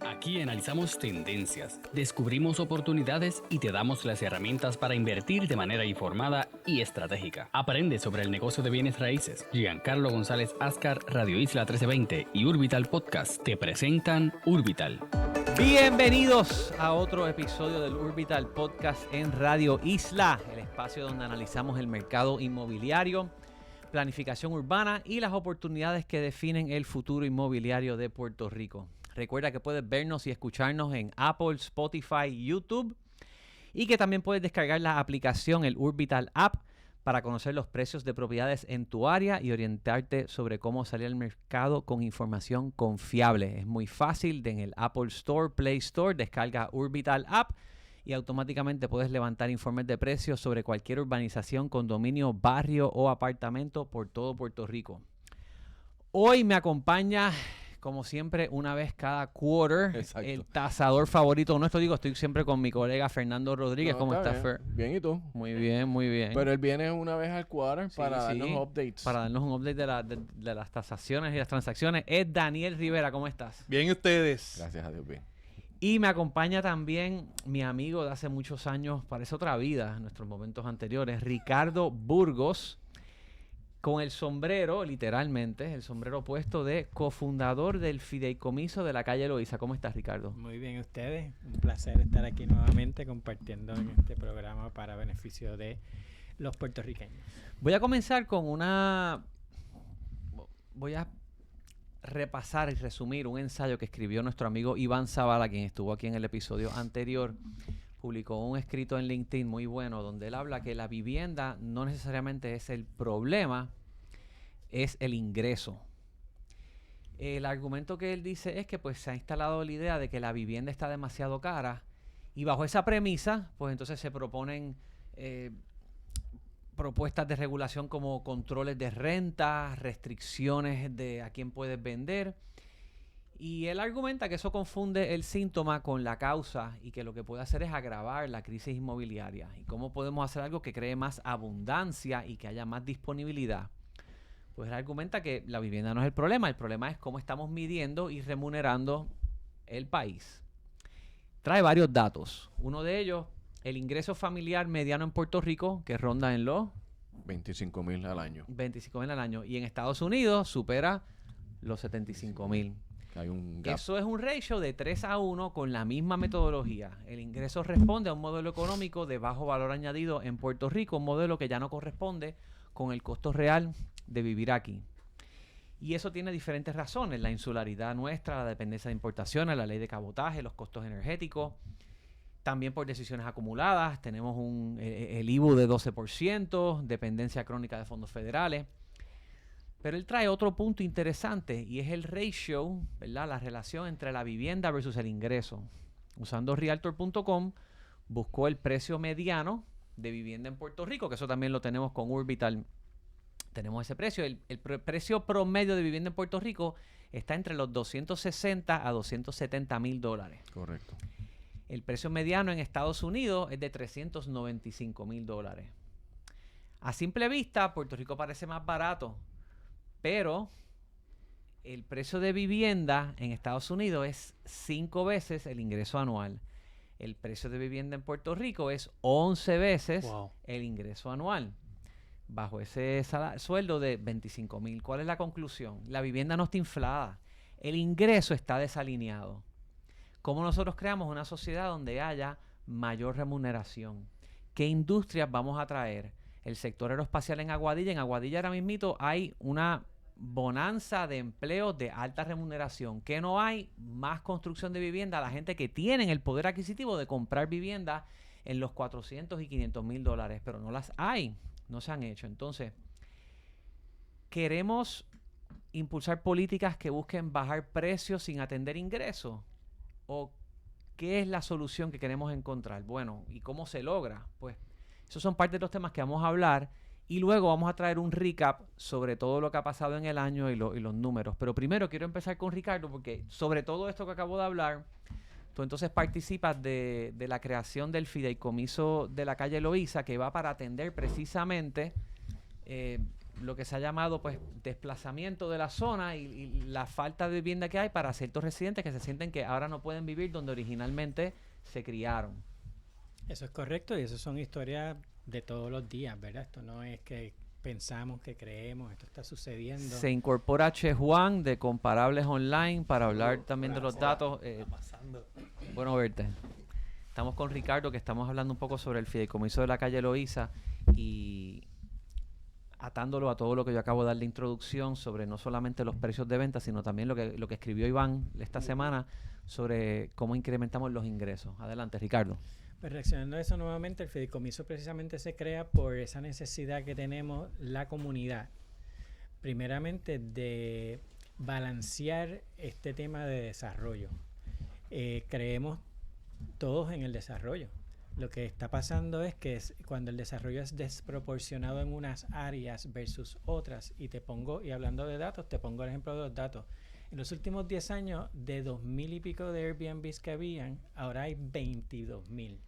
Aquí analizamos tendencias, descubrimos oportunidades y te damos las herramientas para invertir de manera informada y estratégica. Aprende sobre el negocio de bienes raíces. Giancarlo González Ascar, Radio Isla 1320 y Urbital Podcast te presentan Urbital. Bienvenidos a otro episodio del Urbital Podcast en Radio Isla, el espacio donde analizamos el mercado inmobiliario, planificación urbana y las oportunidades que definen el futuro inmobiliario de Puerto Rico. Recuerda que puedes vernos y escucharnos en Apple, Spotify, YouTube y que también puedes descargar la aplicación, el Urbital App, para conocer los precios de propiedades en tu área y orientarte sobre cómo salir al mercado con información confiable. Es muy fácil, en el Apple Store, Play Store, descarga Urbital App y automáticamente puedes levantar informes de precios sobre cualquier urbanización, condominio, barrio o apartamento por todo Puerto Rico. Hoy me acompaña, como siempre, una vez cada quarter, Exacto, el tasador favorito nuestro. Estoy siempre con mi colega Fernando Rodríguez. ¿Cómo estás, Fer? Bien, ¿y tú? Muy bien, muy bien. Pero él viene una vez al quarter Sí, para sí, darnos updates. Para darnos un update de las tasaciones y las transacciones. Es Daniel Rivera. ¿Cómo estás? Bien, ¿ustedes? Gracias a Dios, bien. Y me acompaña también mi amigo de hace muchos años, parece otra vida, en nuestros momentos anteriores, Ricardo Burgos, con el sombrero, literalmente, el sombrero puesto de cofundador del Fideicomiso de la calle Loíza. ¿Cómo estás, Ricardo? Muy bien, ustedes. Un placer estar aquí nuevamente compartiendo en este programa para beneficio de los puertorriqueños. Voy a comenzar con Voy a repasar y resumir un ensayo que escribió nuestro amigo Iván Zavala, quien estuvo aquí en el episodio anterior. Publicó un escrito en LinkedIn muy bueno donde él habla que la vivienda no necesariamente es el problema, es el ingreso. El argumento que él dice es que pues se ha instalado la idea de que la vivienda está demasiado cara y bajo esa premisa pues entonces se proponen propuestas de regulación como controles de renta, restricciones de a quién puedes vender. Y él argumenta que eso confunde el síntoma con la causa y que lo que puede hacer es agravar la crisis inmobiliaria. ¿Y cómo podemos hacer algo que cree más abundancia y que haya más disponibilidad? Pues él argumenta que la vivienda no es el problema es cómo estamos midiendo y remunerando el país. Trae varios datos. Uno de ellos, el ingreso familiar mediano en Puerto Rico, que ronda en los 25,000 al año. 25,000 al año. Y en Estados Unidos supera los 75,000. Hay un gap. Eso es un ratio de 3-1 con la misma metodología. El ingreso responde a un modelo económico de bajo valor añadido en Puerto Rico, un modelo que ya no corresponde con el costo real de vivir aquí. Y eso tiene diferentes razones. La insularidad nuestra, la dependencia de importaciones, la ley de cabotaje, los costos energéticos. También por decisiones acumuladas. Tenemos el IVU de 12%, dependencia crónica de fondos federales. Pero él trae otro punto interesante y es el ratio, ¿verdad? La relación entre la vivienda versus el ingreso. Usando Realtor.com, buscó el precio mediano de vivienda en Puerto Rico, que eso también lo tenemos con Urbital. Tenemos ese precio. El precio promedio de vivienda en Puerto Rico está entre los 260 a 270 mil dólares. Correcto. El precio mediano en Estados Unidos es de 395 mil dólares. A simple vista, Puerto Rico parece más barato. Pero el precio de vivienda en Estados Unidos es 5 veces el ingreso anual. El precio de vivienda en Puerto Rico es 11 veces el ingreso anual. Bajo ese sueldo de 25,000. ¿Cuál es la conclusión? La vivienda no está inflada. El ingreso está desalineado. ¿Cómo nosotros creamos una sociedad donde haya mayor remuneración? ¿Qué industrias vamos a traer? El sector aeroespacial en Aguadilla. En Aguadilla ahora mismito hay una bonanza de empleos de alta remuneración. ¿Qué no hay? Más construcción de vivienda a la gente que tienen el poder adquisitivo de comprar vivienda en los 400 y 500 mil dólares. Pero no las hay. No se han hecho. Entonces, ¿queremos impulsar políticas que busquen bajar precios sin atender ingresos? ¿O qué es la solución que queremos encontrar? Bueno, ¿y cómo se logra? Pues esos son parte de los temas que vamos a hablar y luego vamos a traer un recap sobre todo lo que ha pasado en el año y los números. Pero primero quiero empezar con Ricardo porque sobre todo esto que acabo de hablar, tú entonces participas de la creación del Fideicomiso de la calle Loíza que va para atender precisamente lo que se ha llamado pues desplazamiento de la zona y la falta de vivienda que hay para ciertos residentes que se sienten que ahora no pueden vivir donde originalmente se criaron. Eso es correcto y eso son historias de todos los días, ¿verdad? Esto no es que pensamos, que creemos, esto está sucediendo. Se incorpora Che Juan de Comparables Online para hablar también de los datos. Bueno verte. Estamos con Ricardo, que estamos hablando un poco sobre el fideicomiso de la calle Loíza y atándolo a todo lo que yo acabo de dar de introducción sobre no solamente los precios de venta, sino también lo que escribió Iván esta semana sobre cómo incrementamos los ingresos. Adelante, Ricardo. Pues reaccionando a eso nuevamente, el fideicomiso precisamente se crea por esa necesidad que tenemos la comunidad, primeramente de balancear este tema de desarrollo. Creemos todos en el desarrollo. Lo que está pasando es que cuando el desarrollo es desproporcionado en unas áreas versus otras, y hablando de datos, te pongo el ejemplo de los datos. En los últimos 10 años, de 2,000 y pico de Airbnbs que habían, ahora hay 22,000.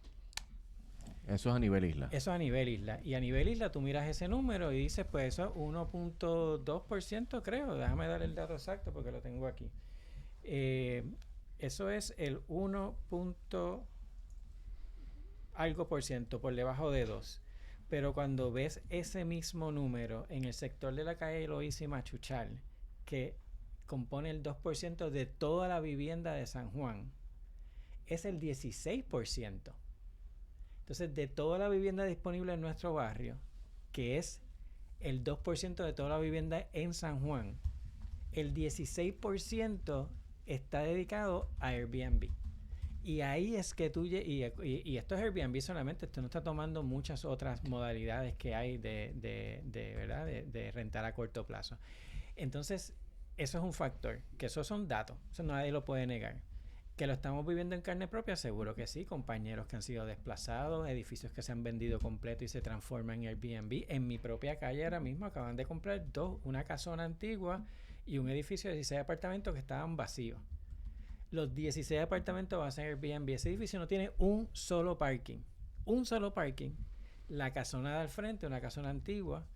Eso es a nivel isla. Eso a nivel isla. Y a nivel isla tú miras ese número y dices, pues eso es 1.2%, creo. Déjame dar el dato exacto porque lo tengo aquí. Eso es el 1. Algo por ciento, por debajo de 2. Pero cuando ves ese mismo número en el sector de la calle Loíza y Machuchal, que compone el 2% de toda la vivienda de San Juan, es el 16%. Entonces, de toda la vivienda disponible en nuestro barrio, que es el 2% de toda la vivienda en San Juan, el 16% está dedicado a Airbnb. Y ahí es que y esto es Airbnb solamente, esto no está tomando muchas otras modalidades que hay de rentar a corto plazo. Entonces, eso es un factor, que esos son datos, eso nadie lo puede negar. ¿Que lo estamos viviendo en carne propia? Seguro que sí. Compañeros que han sido desplazados, edificios que se han vendido completo y se transforman en Airbnb. En mi propia calle ahora mismo acaban de comprar una casona antigua y un edificio de 16 apartamentos que estaban vacíos. Los 16 apartamentos van a ser Airbnb. Ese edificio no tiene un solo parking. Un solo parking. La casona de al frente, una casona antigua,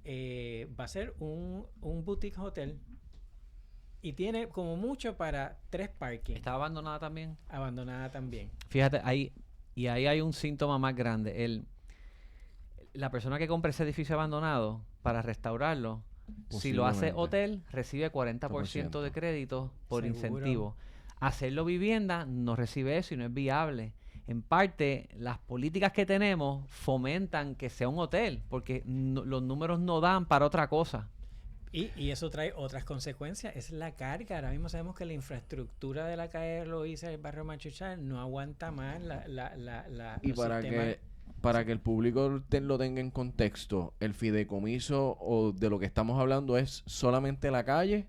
va a ser un boutique hotel. Y tiene como mucho para 3 parkings. ¿Está abandonada también? Abandonada también. Fíjate, ahí hay un síntoma más grande. La persona que compra ese edificio abandonado para restaurarlo, si lo hace hotel, recibe 40% de crédito por Seguro. incentivo. Hacerlo vivienda no recibe eso y no es viable. En parte, las políticas que tenemos fomentan que sea un hotel, porque los números no dan para otra cosa. Y eso trae otras consecuencias. Es la carga. Ahora mismo sabemos que la infraestructura de la calle Loíza y el barrio Machuchal no aguanta más Y para que el público lo tenga en contexto, el fideicomiso o de lo que estamos hablando es solamente la calle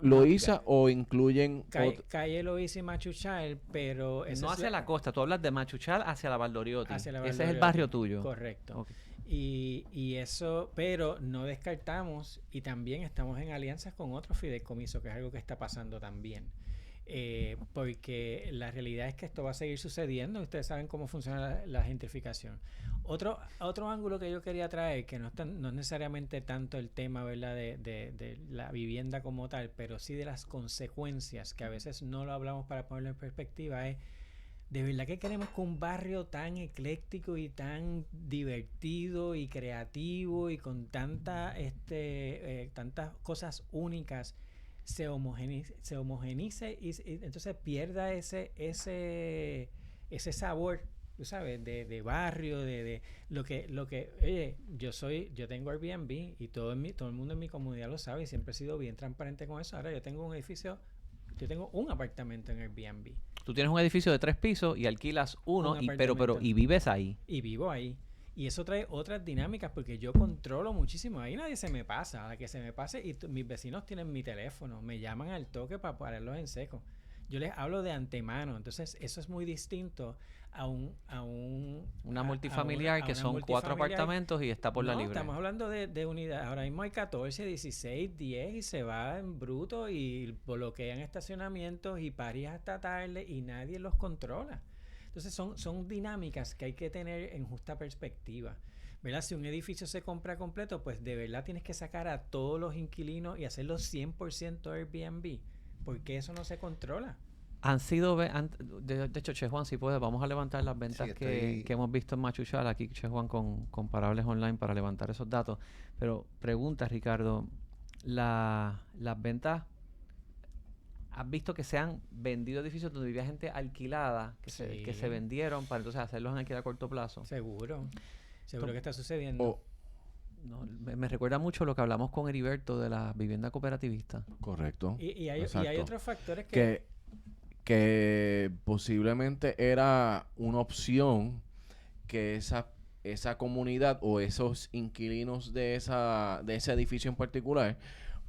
Loíza o incluyen calle Loíza y Machuchal, pero no hacia la costa. Tú hablas de Machuchal hacia la Valdoriotti. Ese es el Valdoriotti. barrio tuyo. Correcto. Okay. Y eso, pero no descartamos y también estamos en alianzas con otros fideicomisos, que es algo que está pasando también. Porque la realidad es que esto va a seguir sucediendo. Ustedes saben cómo funciona la gentrificación. Otro ángulo que yo quería traer, que no es necesariamente tanto el tema, ¿verdad?, de la vivienda como tal, pero sí de las consecuencias, que a veces no lo hablamos para ponerlo en perspectiva, es de verdad que queremos que un barrio tan ecléctico y tan divertido y creativo y con tantas cosas únicas se homogenice y entonces pierda ese sabor, tú sabes, de barrio, de lo que oye, yo tengo Airbnb y todo el mundo en mi comunidad lo sabe y siempre he sido bien transparente con eso. Ahora yo tengo un apartamento en Airbnb. Tú tienes un edificio de 3 pisos y alquilas uno, y vives ahí. Y vivo ahí. Y eso trae otras dinámicas porque yo controlo muchísimo. Ahí nadie se me pasa. A la que se me pase, y mis vecinos tienen mi teléfono, me llaman al toque para pararlos en seco. Yo les hablo de antemano. Entonces, eso es muy distinto a una multifamiliar que son 4 apartamentos y está por la libre. Estamos hablando de unidades. Ahora mismo hay 14, 16, 10 y se va en bruto y bloquean estacionamientos y paris hasta tarde y nadie los controla. Entonces son dinámicas que hay que tener en justa perspectiva. ¿verdad? Si un edificio se compra completo, pues de verdad tienes que sacar a todos los inquilinos y hacerlo 100% Airbnb, porque eso no se controla. Han sido, de hecho, Che Juan, si puede, vamos a levantar las ventas que hemos visto en Machuchal. Aquí Che Juan con comparables online para levantar esos datos. Pero pregunta, Ricardo, las ventas, ¿has visto que se han vendido edificios donde vivía gente alquilada, que se vendieron para entonces hacerlos en alquiler a corto plazo? Seguro que está sucediendo. No, me recuerda mucho lo que hablamos con Heriberto de la vivienda cooperativista. Correcto. Y hay otros factores que posiblemente era una opción que esa comunidad o esos inquilinos de ese edificio en particular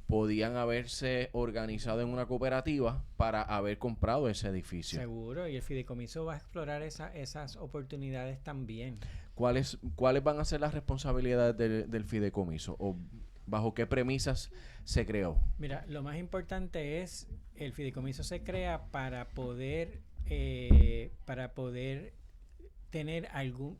podían haberse organizado en una cooperativa para haber comprado ese edificio. Seguro, y el fideicomiso va a explorar esas oportunidades también. ¿Cuáles van a ser las responsabilidades del fideicomiso? ¿O bajo qué premisas se creó? Mira, lo más importante es, el fideicomiso se crea para poder tener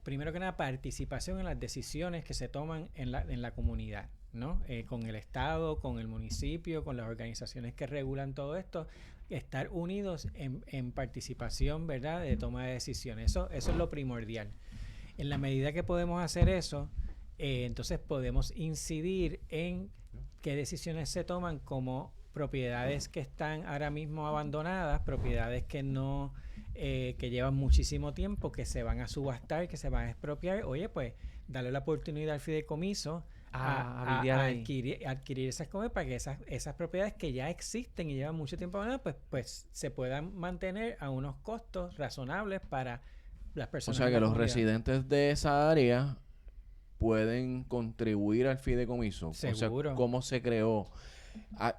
primero que nada, participación en las decisiones que se toman en la comunidad, ¿no? Con el Estado, con el municipio, con las organizaciones que regulan todo esto, estar unidos en participación, ¿verdad?, de toma de decisiones. Eso es lo primordial. En la medida que podemos hacer eso, entonces podemos incidir en qué decisiones se toman, como propiedades que están ahora mismo abandonadas, propiedades que no que llevan muchísimo tiempo, que se van a subastar, que se van a expropiar. Oye, pues darle la oportunidad al fideicomiso a adquirir esas cosas para que esas propiedades que ya existen y llevan mucho tiempo abandonadas, pues se puedan mantener a unos costos razonables para las personas. O sea que los residentes de esa área pueden contribuir al fideicomiso. Seguro. O sea, ¿cómo se creó?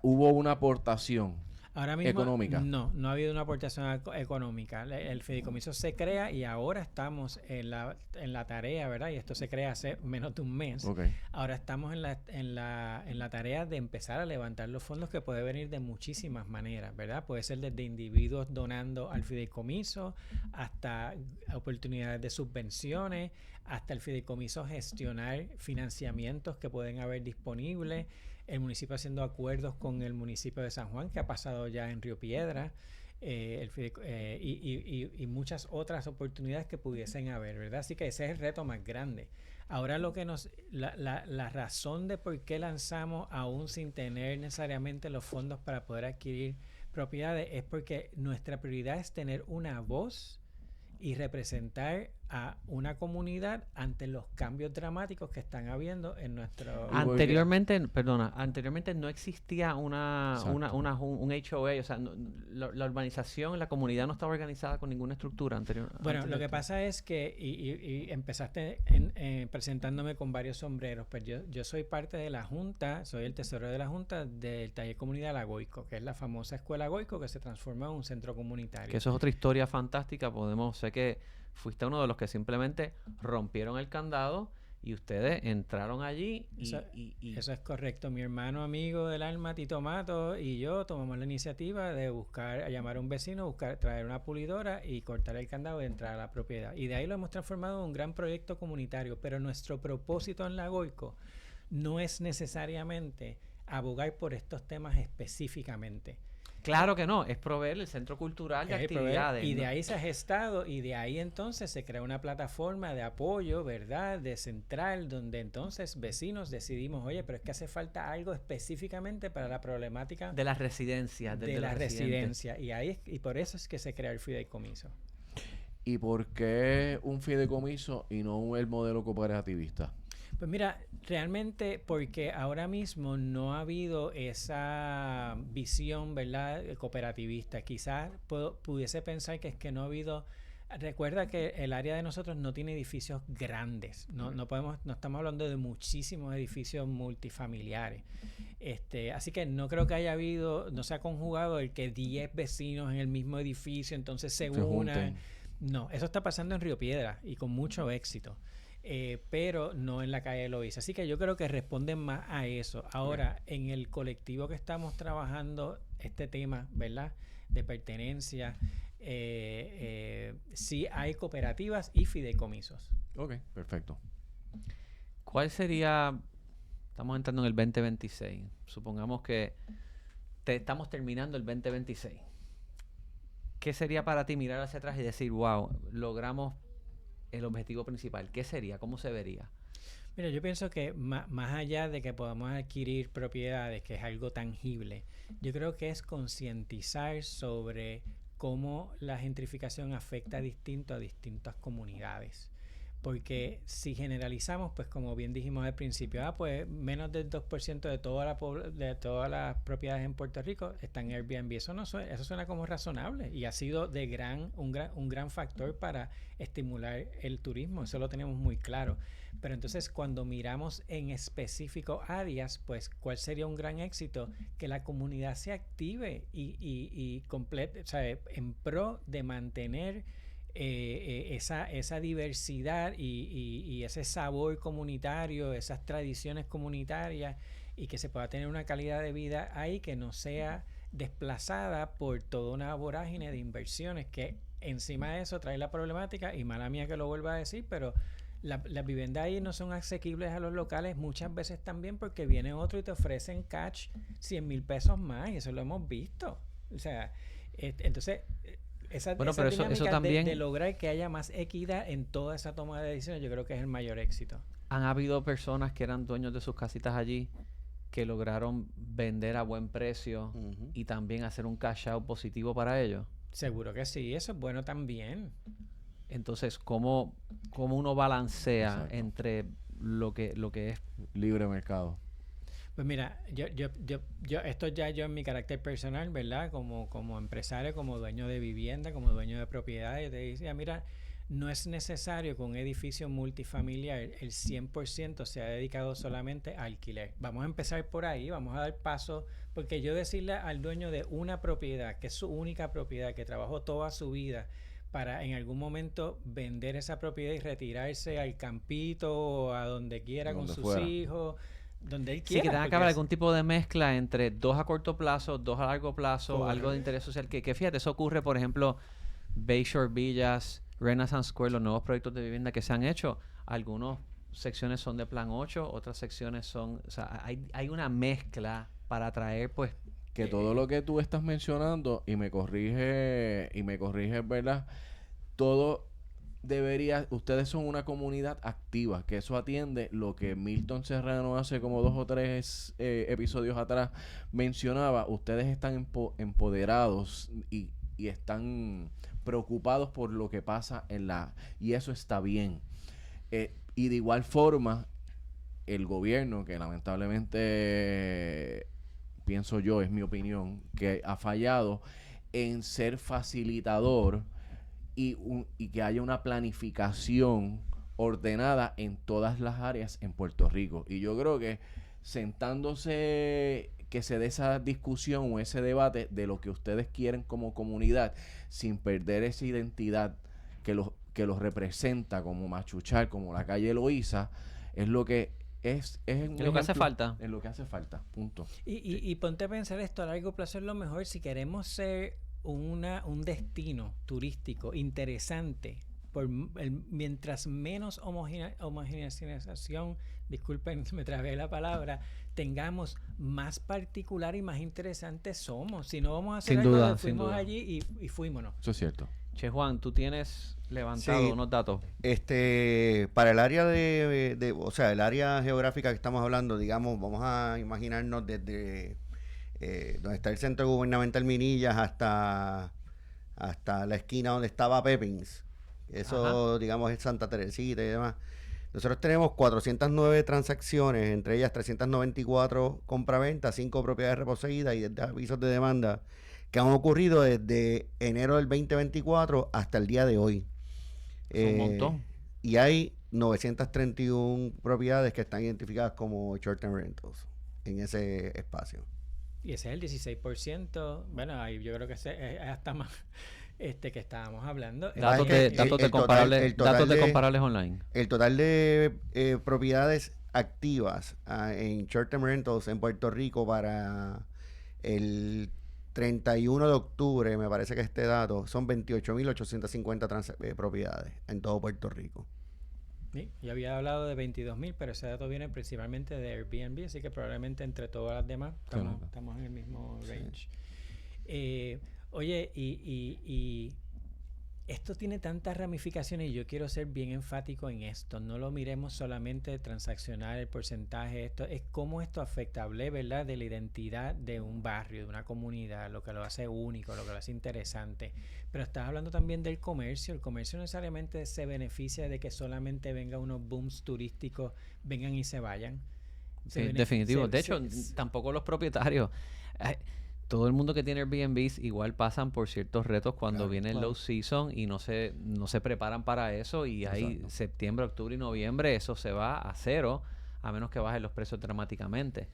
¿Hubo una aportación ahora mismo económica? No ha habido una aportación económica. El fideicomiso se crea y ahora estamos en la tarea, ¿verdad? Y esto se crea hace menos de un mes. Okay. Ahora estamos en la tarea de empezar a levantar los fondos, que puede venir de muchísimas maneras, ¿verdad? Puede ser desde individuos donando al fideicomiso, hasta oportunidades de subvenciones, hasta el fideicomiso gestionar financiamientos que pueden haber disponibles, el municipio haciendo acuerdos con el municipio de San Juan, que ha pasado ya en Río Piedra, y muchas otras oportunidades que pudiesen haber, ¿verdad? Así que ese es el reto más grande. Ahora la razón de por qué lanzamos, aún sin tener necesariamente los fondos para poder adquirir propiedades, es porque nuestra prioridad es tener una voz y representar a una comunidad ante los cambios dramáticos que están habiendo en nuestro... Anteriormente no existía un HOA, o sea, la urbanización, la comunidad no estaba organizada con ninguna estructura anterior. Bueno, lo que pasa es que, y empezaste presentándome con varios sombreros, pues yo soy parte de la Junta, soy el tesorero de la Junta del Taller Comunidad La Goico, que es la famosa escuela Goico que se transformó en un centro comunitario. Que eso es otra historia fantástica. Sé que fuiste uno de los que simplemente rompieron el candado y ustedes entraron allí Eso es correcto. Mi hermano amigo del alma, Tito Mato, y yo tomamos la iniciativa de llamar a un vecino, traer una pulidora y cortar el candado y entrar a la propiedad. Y de ahí lo hemos transformado en un gran proyecto comunitario. Pero nuestro propósito en La Goico no es necesariamente abogar por estos temas específicamente. Claro que no, es proveer el centro cultural de actividades. Y de ahí se ha gestado, y de ahí entonces se crea una plataforma de apoyo, ¿verdad?, de central, donde entonces vecinos decidimos, oye, pero es que hace falta algo específicamente para la problemática de las residencias. De la residencia. Y por eso es que se crea el fideicomiso. ¿Y por qué un fideicomiso y no el modelo cooperativista? Pues mira, realmente porque ahora mismo no ha habido esa visión, ¿verdad?, cooperativista. Quizás pudiese pensar que es que no ha habido... Recuerda que el área de nosotros no tiene edificios grandes. No estamos hablando de muchísimos edificios multifamiliares. Así que no creo que no se ha conjugado el que 10 vecinos en el mismo edificio entonces se unan. No, eso está pasando en Río Piedra y con mucho éxito. Pero no en la calle Loíza. Así que yo creo que responden más a eso. Ahora, en el colectivo que estamos trabajando este tema, ¿verdad?, de pertenencia, sí hay cooperativas y fideicomisos. Ok, perfecto. ¿Cuál sería? Estamos entrando en el 2026. Supongamos que estamos terminando el 2026. ¿Qué sería para ti mirar hacia atrás y decir, wow, logramos el objetivo principal? ¿Qué sería? ¿Cómo se vería? Mira, yo pienso que más allá de que podamos adquirir propiedades, que es algo tangible, yo creo que es concientizar sobre cómo la gentrificación afecta distinto a distintas comunidades. Porque si generalizamos, pues como bien dijimos al principio, pues menos del 2% de todas las propiedades en Puerto Rico están en Airbnb. Eso suena como razonable y ha sido un gran factor para estimular el turismo. Eso lo tenemos muy claro. Pero entonces cuando miramos en específico áreas, pues ¿cuál sería un gran éxito? Que la comunidad se active y complete, o sea, en pro de mantener esa diversidad y ese sabor comunitario, esas tradiciones comunitarias, y que se pueda tener una calidad de vida ahí que no sea desplazada por toda una vorágine de inversiones que encima de eso trae la problemática, y mala mía que lo vuelva a decir, pero las viviendas ahí no son asequibles a los locales muchas veces también, porque viene otro y te ofrecen cash 100,000 pesos más, y eso lo hemos visto. O sea, entonces esa pero eso dinámica también de lograr que haya más equidad en toda esa toma de decisiones, yo creo que es el mayor éxito. Han habido personas que eran dueños de sus casitas allí que lograron vender a buen precio y también hacer un cash out positivo para ellos. Seguro que sí, eso es bueno también. Entonces, ¿cómo uno balancea entre lo que es libre mercado? Pues mira, yo esto ya yo en mi carácter personal, ¿verdad? Como empresario, como dueño de vivienda, como dueño de propiedades, te decía, mira, no es necesario que un edificio multifamiliar el 100% sea dedicado solamente a alquiler. Vamos a empezar por ahí, vamos a dar paso, porque yo decirle al dueño de una propiedad, que es su única propiedad, que trabajó toda su vida, para en algún momento vender esa propiedad y retirarse al campito o a donde quiera con sus hijos, donde él quiera. Sí, que tenga que haber algún tipo de mezcla entre 2 a corto plazo, 2 a largo plazo, algo de interés social. Que fíjate, eso ocurre, por ejemplo, Bayshore Villas, Renaissance Square, los nuevos proyectos de vivienda que se han hecho. Algunas secciones son de plan 8, otras secciones son... O sea, hay una mezcla para atraer, pues... Que todo lo que tú estás mencionando, y me corriges, ¿verdad? Todo debería... Ustedes son una comunidad activa, que eso atiende lo que Milton Serrano hace como 2 o 3 episodios atrás mencionaba. Ustedes están empoderados y están preocupados por lo que pasa y eso está bien. Y de igual forma, el gobierno, que lamentablemente... pienso yo, es mi opinión, que ha fallado en ser facilitador y que haya una planificación ordenada en todas las áreas en Puerto Rico. Y yo creo que sentándose, que se dé esa discusión o ese debate de lo que ustedes quieren como comunidad, sin perder esa identidad que los representa, como Machuchal, como la calle Loíza, es lo que... Es lo que hace falta. Es lo que hace falta, punto. Y ponte a pensar esto, a largo plazo es lo mejor. Si queremos ser un destino turístico interesante, mientras menos homogeneización, disculpen, me trabé la palabra, tengamos, más particular y más interesante somos. Si no vamos a hacer sin algo, duda, fuimos allí y fuímonos. Eso es cierto. Che Juan, tú tienes levantado unos datos. Para el área o sea, el área geográfica que estamos hablando, digamos, vamos a imaginarnos desde donde está el Centro Gubernamental Minillas hasta la esquina donde estaba Pepins. Eso, digamos, es Santa Teresita y demás. Nosotros tenemos 409 transacciones, entre ellas 394 compraventas, 5 propiedades reposeídas y 10 avisos de demanda que han ocurrido desde enero del 2024 hasta el día de hoy. Un montón. Y hay 931 propiedades que están identificadas como short-term rentals en ese espacio. Y ese es el 16%. Bueno, ahí yo creo que es hasta más que estábamos hablando. Datos de comparables online. El total de propiedades activas en short-term rentals en Puerto Rico para el 31 de octubre, me parece que este dato, son 28.850 propiedades en todo Puerto Rico. Sí, yo había hablado de 22,000, pero ese dato viene principalmente de Airbnb, así que probablemente entre todas las demás estamos en el mismo range. Oye, y esto tiene tantas ramificaciones y yo quiero ser bien enfático en esto. No lo miremos solamente transaccional, el porcentaje. Esto es cómo esto afecta, hablé, ¿verdad?, de la identidad de un barrio, de una comunidad, lo que lo hace único, lo que lo hace interesante. Pero estás hablando también del comercio. El comercio no necesariamente se beneficia de que solamente vengan unos booms turísticos, vengan y se vayan. Sí, definitivo. De hecho, tampoco los propietarios. Todo el mundo que tiene Airbnbs igual pasan por ciertos retos cuando viene el low season y no se preparan para eso, y ahí septiembre, octubre y noviembre eso se va a cero a menos que bajen los precios dramáticamente.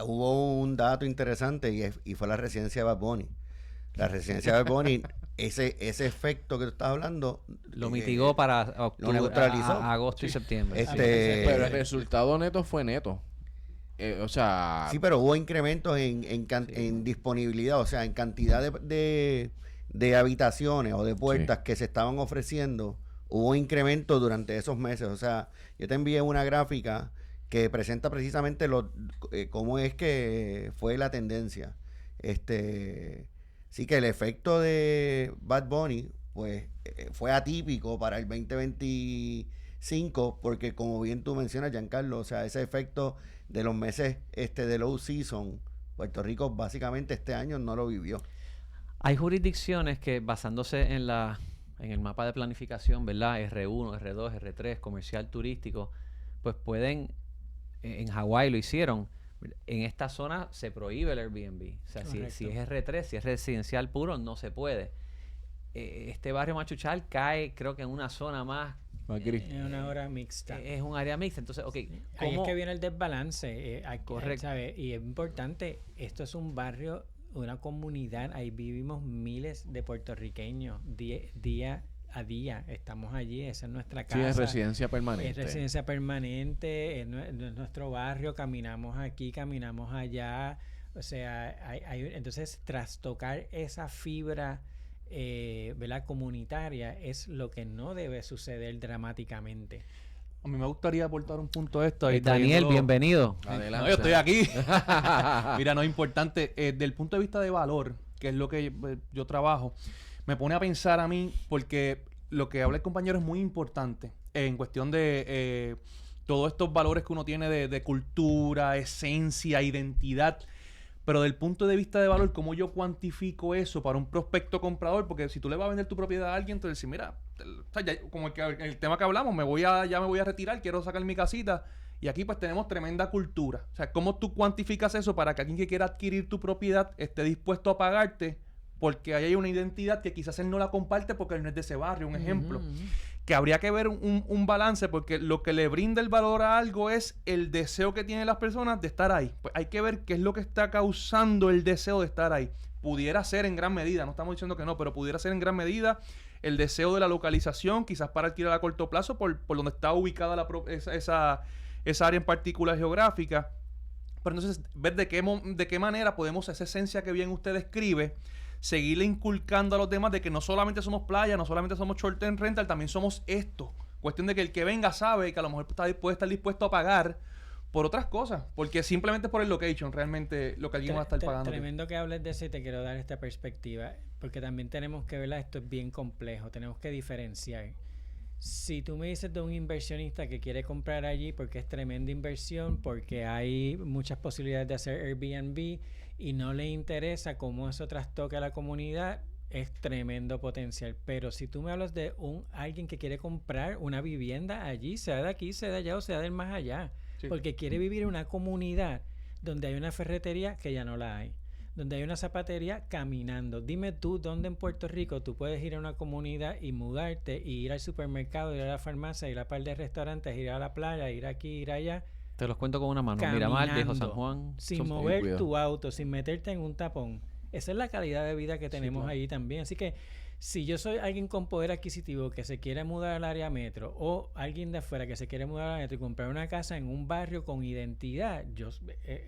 Hubo un dato interesante y fue la residencia de Bad Bunny. La residencia de Bad Bunny, ese efecto que tú estás hablando lo mitigó para octubre, lo neutralizó. Agosto y septiembre. Pero el resultado neto fue neto. O sea... Sí, pero hubo incrementos en disponibilidad, o sea, en cantidad de habitaciones o de puertas que se estaban ofreciendo. Hubo incrementos durante esos meses. O sea, yo te envié una gráfica que presenta precisamente cómo es que fue la tendencia. Sí que el efecto de Bad Bunny, pues, fue atípico para el 2025, porque como bien tú mencionas, Giancarlo, o sea, ese efecto de los meses de low season, Puerto Rico básicamente este año no lo vivió. Hay jurisdicciones que, basándose en el mapa de planificación, ¿verdad?, R1, R2, R3, comercial, turístico, pues pueden, en Hawái lo hicieron, en esta zona se prohíbe el Airbnb. O sea, si es R3, si es residencial puro, no se puede. Este barrio Machuchal cae, creo que en una zona más es una hora mixta. Es un área mixta. Entonces, ahí es que viene el desbalance. Correcto. ¿Sabes? Y es importante, esto es un barrio, una comunidad, ahí vivimos miles de puertorriqueños día a día. Estamos allí, esa es nuestra casa. Sí, es residencia permanente. Es residencia permanente, es nuestro barrio, caminamos aquí, caminamos allá. O sea, entonces trastocar esa fibra ¿verdad?, comunitaria es lo que no debe suceder dramáticamente. A mí me gustaría aportar un punto a esto. Daniel, bienvenido. Adelante. No, yo estoy aquí. Mira, no es importante. Desde el punto de vista de valor, que es lo que yo trabajo, me pone a pensar a mí, porque lo que habla el compañero es muy importante en cuestión de todos estos valores que uno tiene de cultura, esencia, identidad. Pero del punto de vista de valor, ¿cómo yo cuantifico eso para un prospecto comprador? Porque si tú le vas a vender tu propiedad a alguien, entonces mira, como el tema que hablamos, ya me voy a retirar, quiero sacar mi casita. Y aquí pues tenemos tremenda cultura. O sea, ¿cómo tú cuantificas eso para que alguien que quiera adquirir tu propiedad esté dispuesto a pagarte? Porque ahí hay una identidad que quizás él no la comparte porque él no es de ese barrio, un ejemplo. Que habría que ver un balance, porque lo que le brinda el valor a algo es el deseo que tienen las personas de estar ahí. Pues hay que ver qué es lo que está causando el deseo de estar ahí. Pudiera ser en gran medida, no estamos diciendo que no, pero pudiera ser en gran medida el deseo de la localización, quizás para alquilar a corto plazo por donde está ubicada esa área en particular geográfica. Pero entonces, ver de qué manera podemos esa esencia que bien usted describe, seguirle inculcando a los demás de que no solamente somos playa, no solamente somos short term rental, también somos esto. Cuestión de que el que venga sabe que a lo mejor puede estar dispuesto a pagar por otras cosas, porque simplemente por el location, realmente lo que alguien va a estar pagando. Tremendo que hables de eso, y te quiero dar esta perspectiva, porque también tenemos que verla, esto es bien complejo, tenemos que diferenciar. Si tú me dices de un inversionista que quiere comprar allí porque es tremenda inversión, porque hay muchas posibilidades de hacer Airbnb y no le interesa cómo eso trastoca a la comunidad, es tremendo potencial. Pero si tú me hablas de alguien que quiere comprar una vivienda allí, sea de aquí, sea de allá o sea del más allá, porque quiere vivir en una comunidad donde hay una ferretería que ya no la hay, donde hay una zapatería caminando. Dime tú, ¿dónde en Puerto Rico tú puedes ir a una comunidad y mudarte y ir al supermercado, ir a la farmacia, ir a un par de restaurantes, ir a la playa, ir aquí, ir allá? Te los cuento con una mano. Miramar, Viejo San Juan. Sin mover tu auto, sin meterte en un tapón. Esa es la calidad de vida que tenemos ahí también. Así que si yo soy alguien con poder adquisitivo que se quiere mudar al área metro, o alguien de afuera que se quiere mudar al área metro y comprar una casa en un barrio con identidad,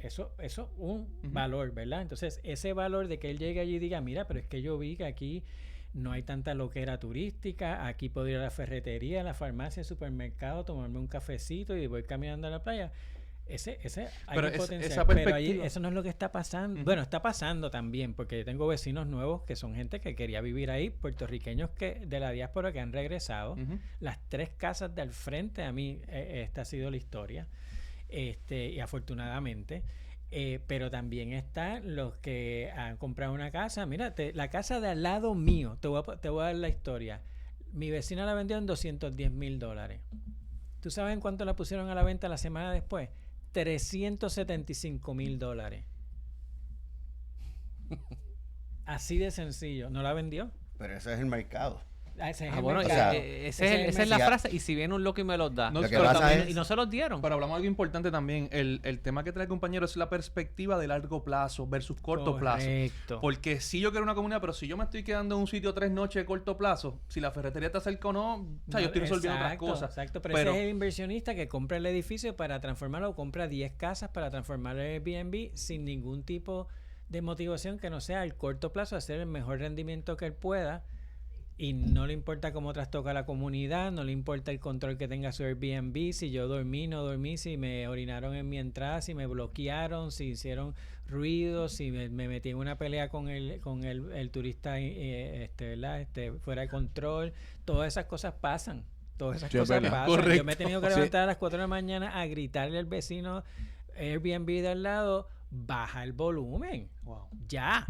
eso es un valor, ¿verdad? Entonces, ese valor de que él llegue allí y diga, mira, pero es que yo vi que aquí no hay tanta loquera turística, aquí puedo ir a la ferretería, a la farmacia, al supermercado, tomarme un cafecito y voy caminando a la playa. Ese hay Pero un esa potencial, pero ahí perspectiva. eso no es lo que está pasando. Bueno, está pasando también, porque yo tengo vecinos nuevos que son gente que quería vivir ahí, puertorriqueños que de la diáspora que han regresado. Ujú. Las 3 casas del frente, a mí, esta ha sido la historia, y afortunadamente. Pero también están los que han comprado una casa. Mira, la casa de al lado mío, te voy a dar la historia. Mi vecina la vendió en $210,000. ¿Tú sabes en cuánto la pusieron a la venta la semana después? $375,000. Así de sencillo. ¿No la vendió? Pero ese es el mercado. Ese es Ah, el bueno, mercado. esa es la frase. Y si viene un loco y me los da. No, Lo que pero pasa también- es- Y no se los dieron. Pero hablamos de algo importante también. El tema que trae el compañero es la perspectiva de largo plazo versus corto plazo. Correcto. Porque si yo quiero una comunidad, pero si yo me estoy quedando en un sitio 3 noches de corto plazo, si la ferretería está cerca o no, o sea, yo estoy resolviendo otras cosas. Exacto, pero ese es el inversionista que compra el edificio para transformarlo, o compra 10 casas para transformarlo en Airbnb sin ningún tipo de motivación que no sea al corto plazo hacer el mejor rendimiento que él pueda, y no le importa cómo trastoca la comunidad, no le importa el control que tenga su Airbnb, si yo dormí, no dormí, si me orinaron en mi entrada, si me bloquearon, si hicieron ruido, si me metí en una pelea con el turista ¿verdad? Fuera de control. Todas esas cosas pasan. Todas esas Sí, es cosas verdad. pasan. Correcto. Yo me he tenido que Sí. levantar a las 4 de la mañana a gritarle al vecino Airbnb de al lado, baja el volumen. Wow. Ya.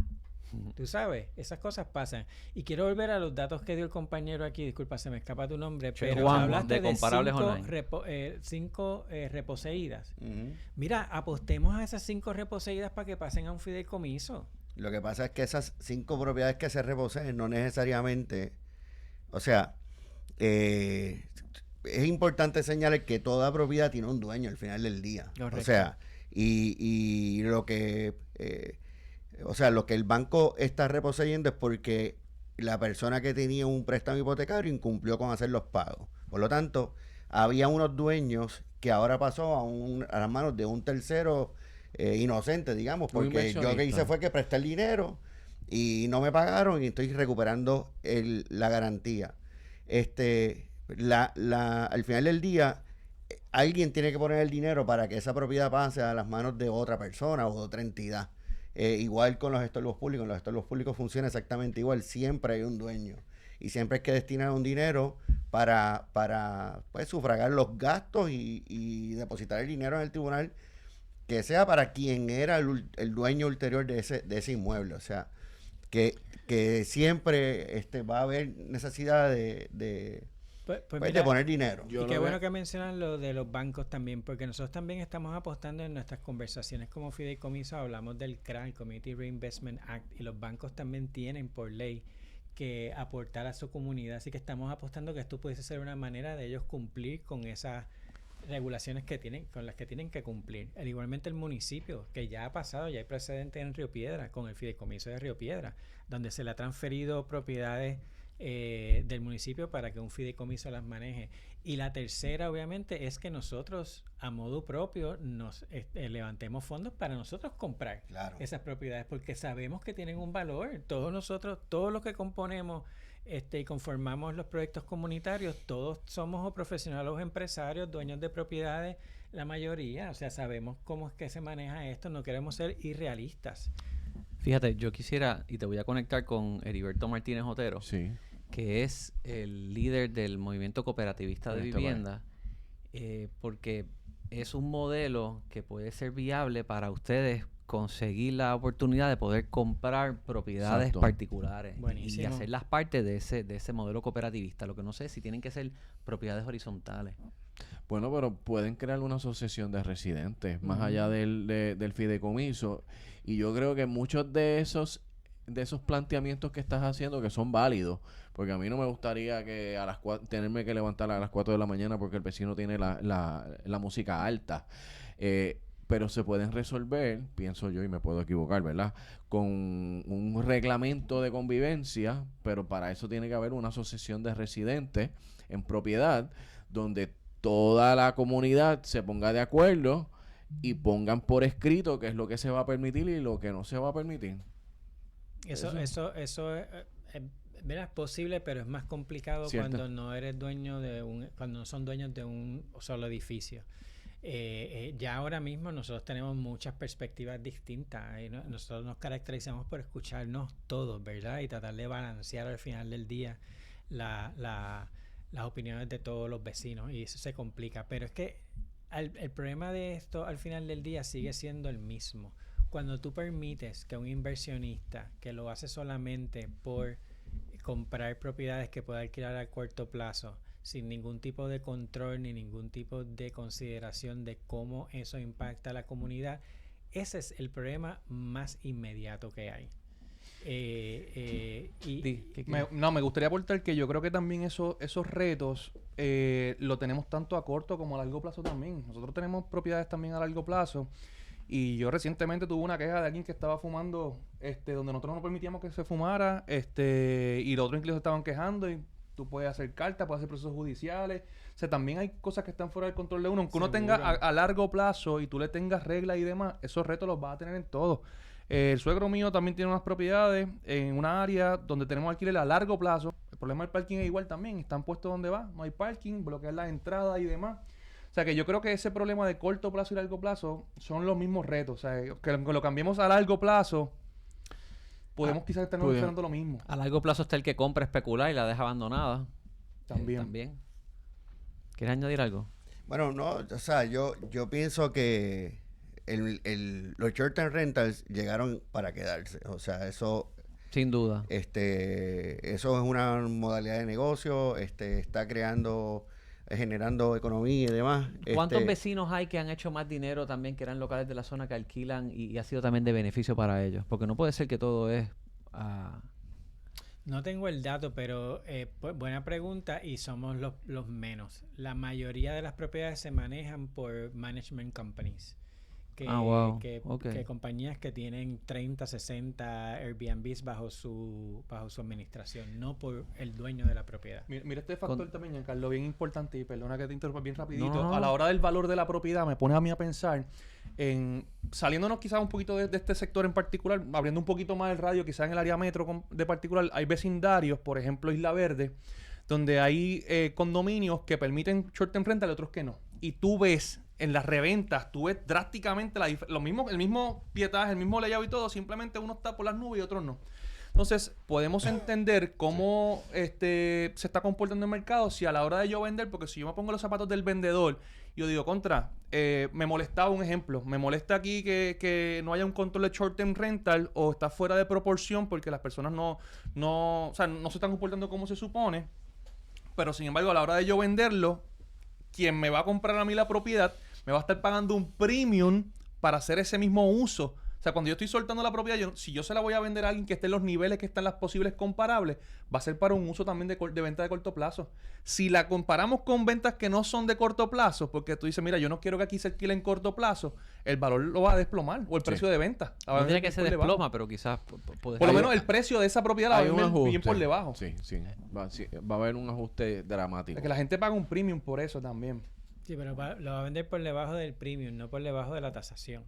Tú sabes, esas cosas pasan. Y quiero volver a los datos que dio el compañero aquí. Disculpa, se me escapa tu nombre. Che, Pero Juan, hablaste de Comparables Online. 5 reposeídas. Ujú. Mira, apostemos a esas 5 reposeídas para que pasen a un fideicomiso. Lo que pasa es que esas 5 propiedades que se reposeen no necesariamente, o sea, es importante señalar que toda propiedad tiene un dueño al final del día. Correcto. O sea, y lo que, o sea, lo que el banco está reposeyendo es porque la persona que tenía un préstamo hipotecario incumplió con hacer los pagos. Por lo tanto, había unos dueños que ahora pasó a las manos de un tercero inocente, digamos, Un porque yo lo que inversionista. hice fue que presté el dinero y no me pagaron y estoy recuperando la garantía. Al final del día, alguien tiene que poner el dinero para que esa propiedad pase a las manos de otra persona o de otra entidad. Igual con los estorbos públicos. En los estorbos públicos funciona exactamente igual. Siempre hay un dueño. Y siempre hay que destinar un dinero para pues, sufragar los gastos y depositar el dinero en el tribunal que sea para quien era el dueño ulterior de ese inmueble. O sea, que siempre va a haber necesidad de Pues de mira, poner dinero. Yo y lo qué veo- bueno que mencionan lo de los bancos también, porque nosotros también estamos apostando en nuestras conversaciones como fideicomiso, hablamos del CRA, el Community Reinvestment Act, y los bancos también tienen por ley que aportar a su comunidad, así que estamos apostando que esto pudiese ser una manera de ellos cumplir con esas regulaciones que tienen, con las que tienen que cumplir. Igualmente el municipio, que ya ha pasado, ya hay precedentes en Río Piedra, con el fideicomiso de Río Piedra, donde se le ha transferido propiedades del municipio para que un fideicomiso las maneje. Y la tercera, obviamente, es que nosotros, a modo propio, nos levantemos fondos para nosotros comprar Claro. esas propiedades, porque sabemos que tienen un valor. Todos nosotros, todos los que componemos y conformamos los proyectos comunitarios, todos somos o profesionales o empresarios, dueños de propiedades, la mayoría. O sea, sabemos cómo es que se maneja esto, no queremos ser irrealistas. Fíjate, yo quisiera, y te voy a conectar con Heriberto Martínez Otero, Sí. que es el líder del movimiento cooperativista de Ahí está, vivienda, porque es un modelo que puede ser viable para ustedes conseguir la oportunidad de poder comprar propiedades Exacto. particulares y Buenísimo. hacerlas parte de ese modelo cooperativista. Lo que no sé es si tienen que ser propiedades horizontales. Bueno, pero pueden crear una asociación de residentes más allá del fideicomiso. Y yo creo que muchos de esos planteamientos que estás haciendo que son válidos, porque a mí no me gustaría que a las tenerme que levantar a las 4 de la mañana porque el vecino tiene la música alta. Pero se pueden resolver, pienso yo, y me puedo equivocar, ¿verdad? Con un reglamento de convivencia, pero para eso tiene que haber una asociación de residentes en propiedad donde toda la comunidad se ponga de acuerdo y pongan por escrito qué es lo que se va a permitir y lo que no se va a permitir. Eso Mira, es posible, pero es más complicado cuando no eres dueño cuando no son dueños de un solo edificio. Ya ahora mismo nosotros tenemos muchas perspectivas distintas. Nosotros nos caracterizamos por escucharnos todos, ¿verdad? Y tratar de balancear al final del día las opiniones de todos los vecinos, y eso se complica. Pero es que el problema de esto al final del día sigue siendo el mismo. Cuando tú permites que un inversionista que lo hace solamente por comprar propiedades que pueda alquilar a corto plazo, sin ningún tipo de control ni ningún tipo de consideración de cómo eso impacta a la comunidad, ese es el problema más inmediato que hay. Me gustaría aportar que yo creo que también esos retos lo tenemos tanto a corto como a largo plazo también. Nosotros tenemos propiedades también a largo plazo. Y yo recientemente tuve una queja de alguien que estaba fumando donde nosotros no permitíamos que se fumara, y los otros inquilinos estaban quejando, y tú puedes hacer cartas, puedes hacer procesos judiciales. O sea, también hay cosas que están fuera del control de uno. Aunque uno tenga a largo plazo y tú le tengas reglas y demás, esos retos los vas a tener en todo. El suegro mío también tiene unas propiedades en una área donde tenemos alquiler a largo plazo. El problema del parking es igual también. Están puestos donde va, no hay parking, bloquear las entradas y demás. O sea, que yo creo que ese problema de corto plazo y largo plazo son los mismos retos. O sea, que lo cambiemos a largo plazo, podemos quizás estar esperando lo mismo. A largo plazo está el que compra especular y la deja abandonada. También. ¿Quieres añadir algo? Bueno, no, o sea, yo pienso que los short-term rentals llegaron para quedarse. O sea, eso... Sin duda. Eso es una modalidad de negocio, está generando economía y demás. ¿Cuántos vecinos hay que han hecho más dinero también, que eran locales de la zona, que alquilan y ha sido también de beneficio para ellos? Porque no puede ser que todo es... No tengo el dato, pero buena pregunta, y somos los menos. La mayoría de las propiedades se manejan por management companies. Que compañías que tienen 30, 60 Airbnbs bajo su administración, no por el dueño de la propiedad. Mira este factor también, Carlos, bien importante, y perdona que te interrumpa bien rapidito. No. A la hora del valor de la propiedad me pone a mí a pensar en, saliéndonos quizás un poquito de este sector en particular, abriendo un poquito más el radio, quizás en el área metro de particular, hay vecindarios, por ejemplo Isla Verde, donde hay condominios que permiten short-term rental y otros que no. Y tú ves en las reventas, tú ves drásticamente el mismo pietaje, el mismo layout y todo, simplemente uno está por las nubes y otros no. Entonces, podemos entender cómo se está comportando el mercado si a la hora de yo vender, porque si yo me pongo los zapatos del vendedor, yo digo, me molestaba un ejemplo, me molesta aquí que no haya un control de short-term rental, o está fuera de proporción porque las personas no se están comportando como se supone, pero sin embargo, a la hora de yo venderlo, quien me va a comprar a mí la propiedad me va a estar pagando un premium para hacer ese mismo uso. O sea, cuando yo estoy soltando la propiedad, si yo se la voy a vender a alguien que esté en los niveles que están las posibles comparables, va a ser para un uso también de venta de corto plazo. Si la comparamos con ventas que no son de corto plazo, porque tú dices, mira, yo no quiero que aquí se alquile en corto plazo, el valor lo va a desplomar, o el precio de venta. No tiene que se desploma, pero quizás... Por lo menos el precio de esa propiedad la va a vender bien por debajo. Sí. Va a haber un ajuste dramático. Es que la gente paga un premium por eso también. Sí, pero lo va a vender por debajo del premium, no por debajo de la tasación.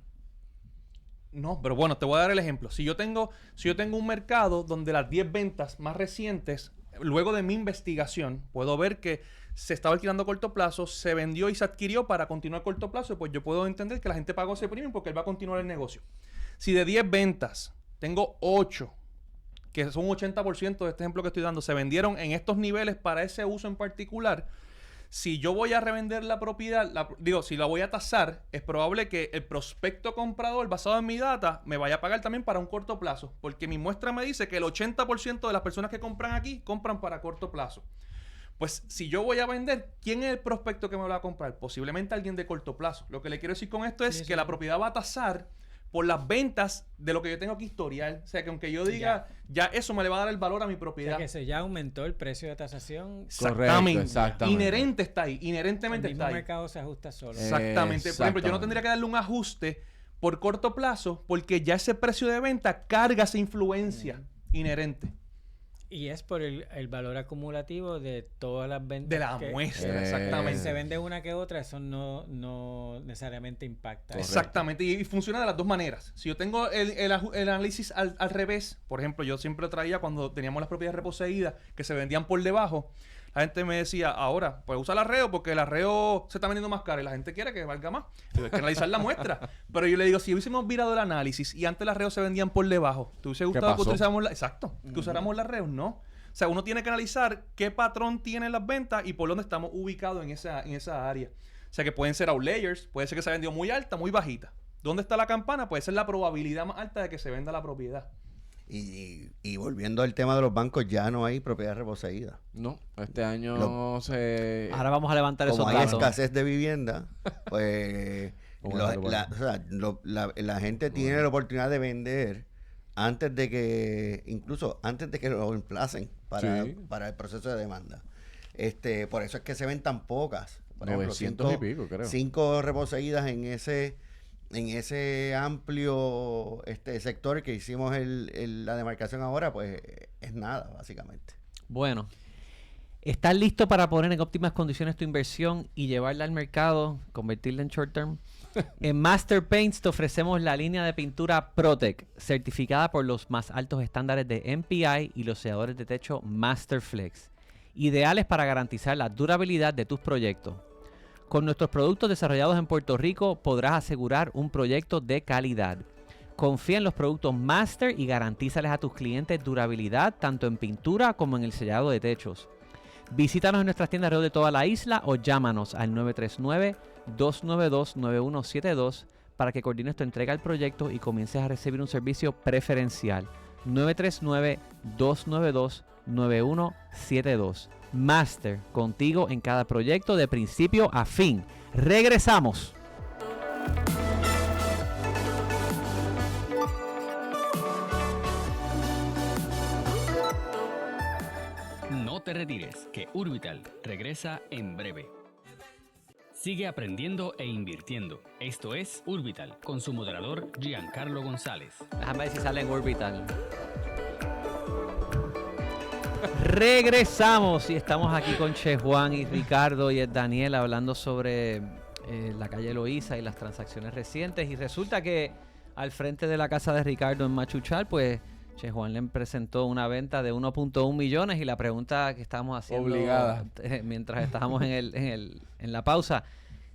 No, pero bueno, te voy a dar el ejemplo. Si yo tengo un mercado donde las 10 ventas más recientes, luego de mi investigación, puedo ver que se estaba alquilando a corto plazo, se vendió y se adquirió para continuar a corto plazo, pues yo puedo entender que la gente pagó ese premium porque él va a continuar el negocio. Si de 10 ventas tengo 8, que son un 80% de este ejemplo que estoy dando, se vendieron en estos niveles para ese uso en particular, si yo voy a revender la propiedad, si la voy a tasar, es probable que el prospecto comprador, basado en mi data, me vaya a pagar también para un corto plazo. Porque mi muestra me dice que el 80% de las personas que compran aquí, compran para corto plazo. Pues si yo voy a vender, ¿quién es el prospecto que me va a comprar? Posiblemente alguien de corto plazo. Lo que le quiero decir con esto es que la propiedad va a tasar por las ventas de lo que yo tengo aquí historial. O sea, que aunque yo diga, ya eso me le va a dar el valor a mi propiedad. O sea, que se ya aumentó el precio de tasación. Exactamente. Inherente está ahí. Inherentemente está ahí. El mismo mercado se ajusta solo. Exactamente. Por ejemplo, yo no tendría que darle un ajuste por corto plazo porque ya ese precio de venta carga esa influencia inherente. Y es por el valor acumulativo de todas las ventas. De la muestra, exactamente. Se vende una que otra, eso no necesariamente impacta. Correcto. Exactamente, y funciona de las dos maneras. Si yo tengo el análisis al revés, por ejemplo, yo siempre lo traía cuando teníamos las propiedades reposeídas que se vendían por debajo. La gente me decía, ahora, pues usa el arreo porque el arreo se está vendiendo más caro y la gente quiere que valga más. Digo, hay que analizar la muestra. Pero yo le digo, si hubiésemos virado el análisis y antes el arreo se vendían por debajo, ¿te hubiese gustado que utilizáramos que usáramos el arreo? No. O sea, uno tiene que analizar qué patrón tienen las ventas y por dónde estamos ubicados en esa área. O sea, que pueden ser outlayers, puede ser que se ha vendido muy alta, muy bajita. ¿Dónde está la campana? Puede ser la probabilidad más alta de que se venda la propiedad. Y volviendo al tema de los bancos, ya no hay propiedad reposeída. No, este año Ahora vamos a levantar esos Como hay datos. escasez de vivienda, pues la gente tiene la oportunidad de vender antes de que lo emplacen para el proceso de demanda. Por eso es que se ven tan pocas. Por ejemplo, 900 y pico, creo. 5 reposeídas en ese amplio sector que hicimos la demarcación ahora, pues es nada, básicamente. Bueno, ¿estás listo para poner en óptimas condiciones tu inversión y llevarla al mercado, convertirla en short term? En Master Paints te ofrecemos la línea de pintura Protec, certificada por los más altos estándares de MPI y los selladores de techo Masterflex, ideales para garantizar la durabilidad de tus proyectos. Con nuestros productos desarrollados en Puerto Rico podrás asegurar un proyecto de calidad. Confía en los productos Master y garantízales a tus clientes durabilidad tanto en pintura como en el sellado de techos. Visítanos en nuestras tiendas alrededor de toda la isla o llámanos al 939-292-9172 para que coordines tu entrega al proyecto y comiences a recibir un servicio preferencial. 939-292-9172. Master, contigo en cada proyecto de principio a fin. Regresamos. No te retires, que Urbital regresa en breve. Sigue aprendiendo e invirtiendo. Esto es Urbital, con su moderador Giancarlo González. Déjame ver si sale en Orbital. Regresamos y estamos aquí con Che Juan y Ricardo y Daniel hablando sobre la calle Loíza y las transacciones recientes. Y resulta que al frente de la casa de Ricardo en Machuchal, pues Che Juan le presentó una venta de 1.1 millones y la pregunta que estábamos haciendo mientras estábamos en la pausa,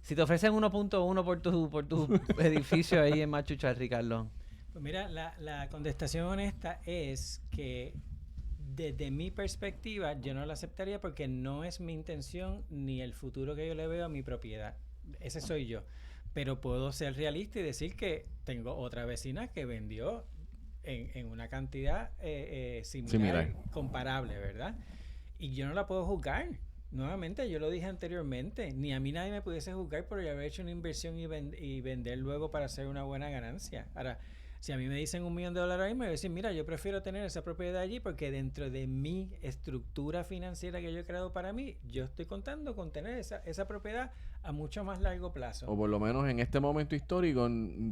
si te ofrecen 1.1 por tu edificio ahí en Machuchal, Ricardo. Pues mira, la contestación honesta es que desde mi perspectiva yo no la aceptaría porque no es mi intención ni el futuro que yo le veo a mi propiedad. Ese soy yo. Pero puedo ser realista y decir que tengo otra vecina que vendió en una cantidad similar, comparable, ¿verdad? Y yo no la puedo juzgar. Nuevamente, yo lo dije anteriormente, ni a mí nadie me pudiese juzgar por haber hecho una inversión y vender luego para hacer una buena ganancia. Ahora, si a mí me dicen $1 millón ahí, me voy a decir, mira, yo prefiero tener esa propiedad allí porque dentro de mi estructura financiera que yo he creado para mí, yo estoy contando con tener esa propiedad a mucho más largo plazo. O por lo menos en este momento histórico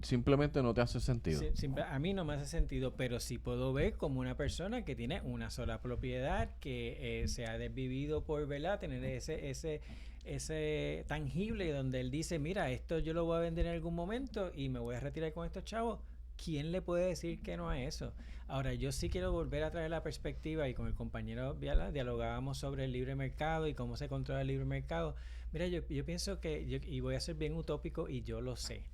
simplemente no te hace sentido. A mí no me hace sentido, pero sí puedo ver como una persona que tiene una sola propiedad que se ha desvivido por, ¿verdad? Tener ese tangible donde él dice, mira, esto yo lo voy a vender en algún momento y me voy a retirar con estos chavos. ¿Quién le puede decir que no a eso? Ahora, yo sí quiero volver a traer la perspectiva y con el compañero Viala dialogábamos sobre el libre mercado y cómo se controla el libre mercado. Mira, yo pienso y voy a ser bien utópico y yo lo sé,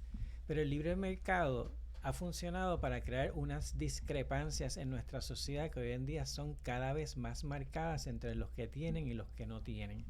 pero el libre mercado ha funcionado para crear unas discrepancias en nuestra sociedad que hoy en día son cada vez más marcadas entre los que tienen y los que no tienen.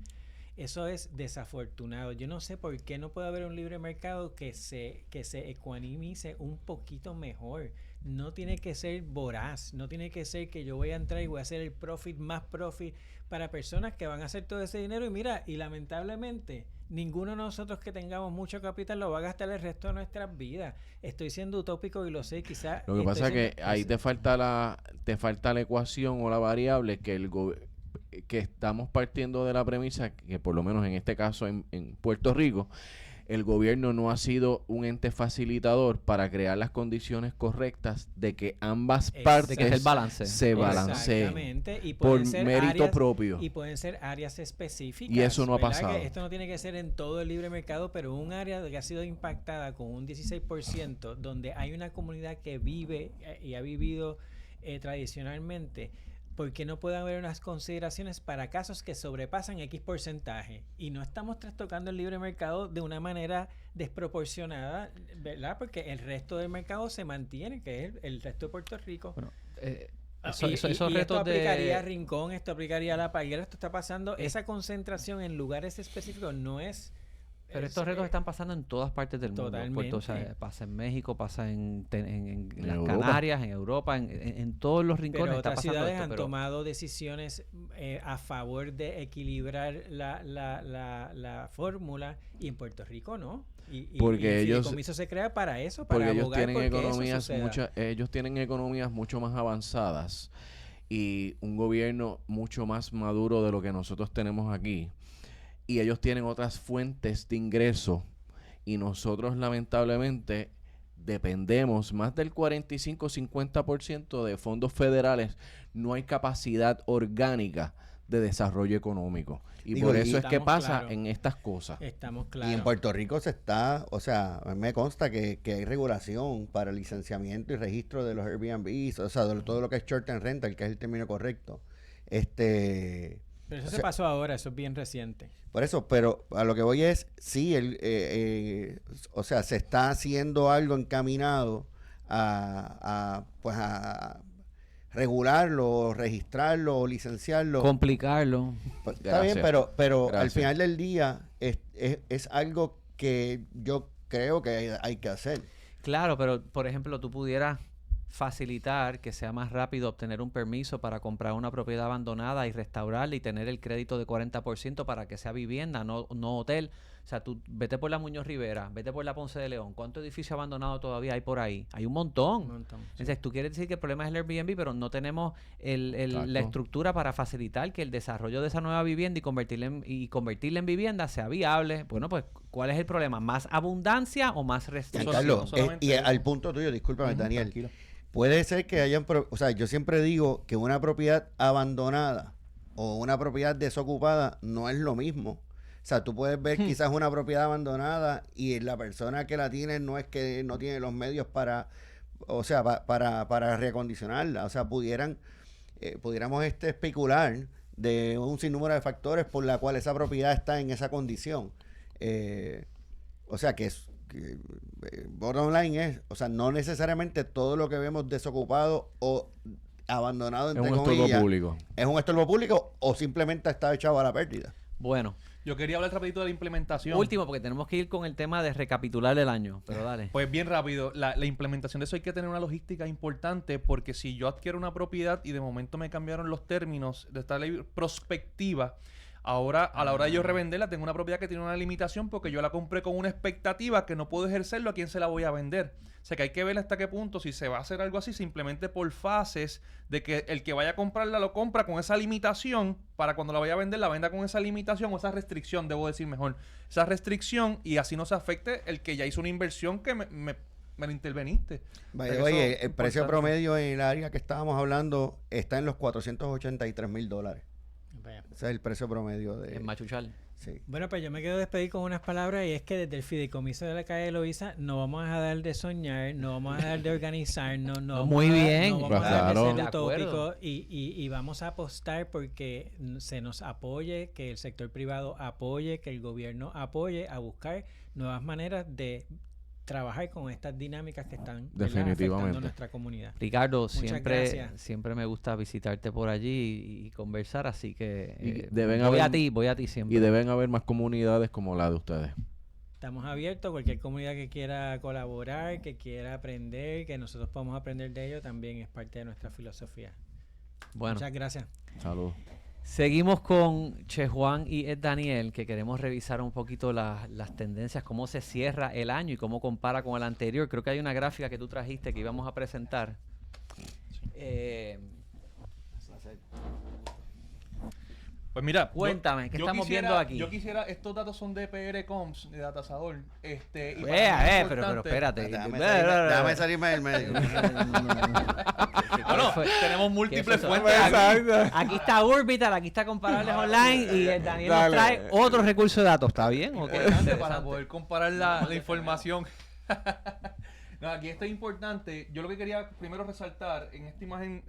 Eso es desafortunado. Yo no sé por qué no puede haber un libre mercado que se ecuanimice un poquito mejor. No tiene que ser voraz. No tiene que ser que yo voy a entrar y voy a hacer el más profit para personas que van a hacer todo ese dinero. Y mira, y lamentablemente, ninguno de nosotros que tengamos mucho capital lo va a gastar el resto de nuestras vidas. Estoy siendo utópico y lo sé, quizás. Lo que pasa es que ahí te falta la ecuación o la variable que estamos partiendo de la premisa que por lo menos en este caso en Puerto Rico el gobierno no ha sido un ente facilitador para crear las condiciones correctas de que ambas partes de que es el balance. se balanceen Exactamente. Y por pueden ser mérito áreas, propio. y pueden ser áreas específicas. Y eso no ha ¿verdad? pasado. Que esto no tiene que ser en todo el libre mercado, pero un área que ha sido impactada con un 16%, donde hay una comunidad que vive y ha vivido tradicionalmente. ¿Por qué no pueden haber unas consideraciones para casos que sobrepasan X porcentaje? Y no estamos trastocando el libre mercado de una manera desproporcionada, ¿verdad? Porque el resto del mercado se mantiene, que es el resto de Puerto Rico. Bueno, Esos retos esto aplicaría a de... Rincón, esto aplicaría a La Palguera, esto está pasando. Esa concentración en lugares específicos no es... Pero estos retos están pasando en todas partes del mundo. Totalmente. O sea, pasa en México, pasa en las Europa. Canarias, en Europa, en todos los rincones. Pero está otras pasando ciudades esto, han pero- tomado decisiones a favor de equilibrar la fórmula y en Puerto Rico no. Porque el ellos- fideicomiso se crea para eso, para Porque ellos abogar tienen porque eso economías suceda. ellos tienen economías mucho más avanzadas y un gobierno mucho más maduro de lo que nosotros tenemos aquí. Y ellos tienen otras fuentes de ingreso y nosotros lamentablemente dependemos más del 45-50% de fondos federales. No hay capacidad orgánica de desarrollo económico. Y Digo, por y eso es que estamos pasa claros. en estas cosas. Estamos Y claros. en Puerto Rico se está, o sea, me consta que hay regulación para el licenciamiento y registro de los Airbnbs, o sea, de todo lo que es short term rental, que es el término correcto. Pero eso o se sea, pasó ahora, eso es bien reciente. Por eso, pero a lo que voy es, sí, o sea, se está haciendo algo encaminado pues a regularlo, registrarlo, licenciarlo. Complicarlo. Pues, está bien, Gracias. pero al Gracias. final del día es algo que yo creo que hay que hacer. Claro, pero por ejemplo, tú pudieras facilitar que sea más rápido obtener un permiso para comprar una propiedad abandonada y restaurarla y tener el crédito de 40% para que sea vivienda, no hotel. O sea, tú vete por la Muñoz Rivera, vete por la Ponce de León. ¿Cuántos edificios abandonados todavía hay por ahí? Hay un montón. Un montón, sí. Entonces, tú quieres decir que el problema es el Airbnb, pero no tenemos la Exacto. estructura para facilitar que el desarrollo de esa nueva vivienda y convertirla en vivienda sea viable. Bueno, pues, ¿cuál es el problema? ¿Más abundancia o más restricción? Giancarlo, no solamente y eso. al punto tuyo, discúlpame, Ujú, Daniel, tranquilo. puede ser que o sea, yo siempre digo que una propiedad abandonada o una propiedad desocupada no es lo mismo. O sea, tú puedes ver quizás una propiedad abandonada y la persona que la tiene no es que no tiene los medios para, o sea, para reacondicionarla. O sea, pudiéramos especular de un sinnúmero de factores por la cual esa propiedad está en esa condición. O sea, bottom line es, o sea, no necesariamente todo lo que vemos desocupado o abandonado, Es entre un estorbo comillas, público. es un estorbo público o simplemente está echado a la pérdida. Bueno, Yo quería hablar rapidito de la implementación. último, porque tenemos que ir con el tema de recapitular el año. Pero dale. Pues bien rápido, la implementación de eso hay que tener una logística importante porque si yo adquiero una propiedad y de momento me cambiaron los términos de esta ley prospectiva, ahora a la hora de yo revenderla tengo una propiedad que tiene una limitación porque yo la compré con una expectativa que no puedo ejercerlo, ¿a quién se la voy a vender? O sea que hay que ver hasta qué punto si se va a hacer algo así simplemente por fases de que el que vaya a comprarla lo compra con esa limitación para cuando la vaya a vender la venda con esa limitación o esa restricción, debo decir mejor, esa restricción y así no se afecte el que ya hizo una inversión que me la interveniste. By the Pero way, eso el es precio importante. promedio en el área que estábamos hablando está en los $483,000. Vaya. Ese es el precio promedio de... En Machuchal. Sí. Bueno, pues yo me quiero despedir con unas palabras y es que desde el fideicomiso de la calle Loíza no vamos a dejar de soñar, no vamos a dejar de organizarnos, no vamos Muy a- bien. no vamos a dejar Claro. de ser De acuerdo. utópicos y vamos a apostar porque se nos apoye, que el sector privado apoye, que el gobierno apoye a buscar nuevas maneras de trabajar con estas dinámicas que están, ¿verdad?, Definitivamente. afectando nuestra comunidad. Ricardo, Muchas gracias. siempre me gusta visitarte por allí y conversar, así que Y deben voy haber- a ti siempre. Y deben haber más comunidades como la de ustedes. Estamos abiertos, cualquier comunidad que quiera colaborar, que quiera aprender, que nosotros podamos aprender de ello, también es parte de nuestra filosofía. Bueno, Muchas gracias. Saludos. seguimos con Che Juan y Ed Daniel, que queremos revisar un poquito las tendencias, cómo se cierra el año y cómo compara con el anterior. Creo que hay una gráfica que tú trajiste que íbamos a presentar. Pues mira, Cuéntame, ¿qué estamos quisiera- viendo aquí? Yo quisiera, estos datos son de PR Comps, de Datasador. Y para mí es pero importante- espérate. Déjame salirme del medio. Bueno, tenemos múltiples fuentes. Aquí está Orbital, aquí está Comparables Online y el Daniel nos trae otro recurso de datos. ¿Está bien? Ok, Importante para interesante. poder comparar la información. No, aquí esto es importante. Yo lo que quería primero resaltar, en esta imagen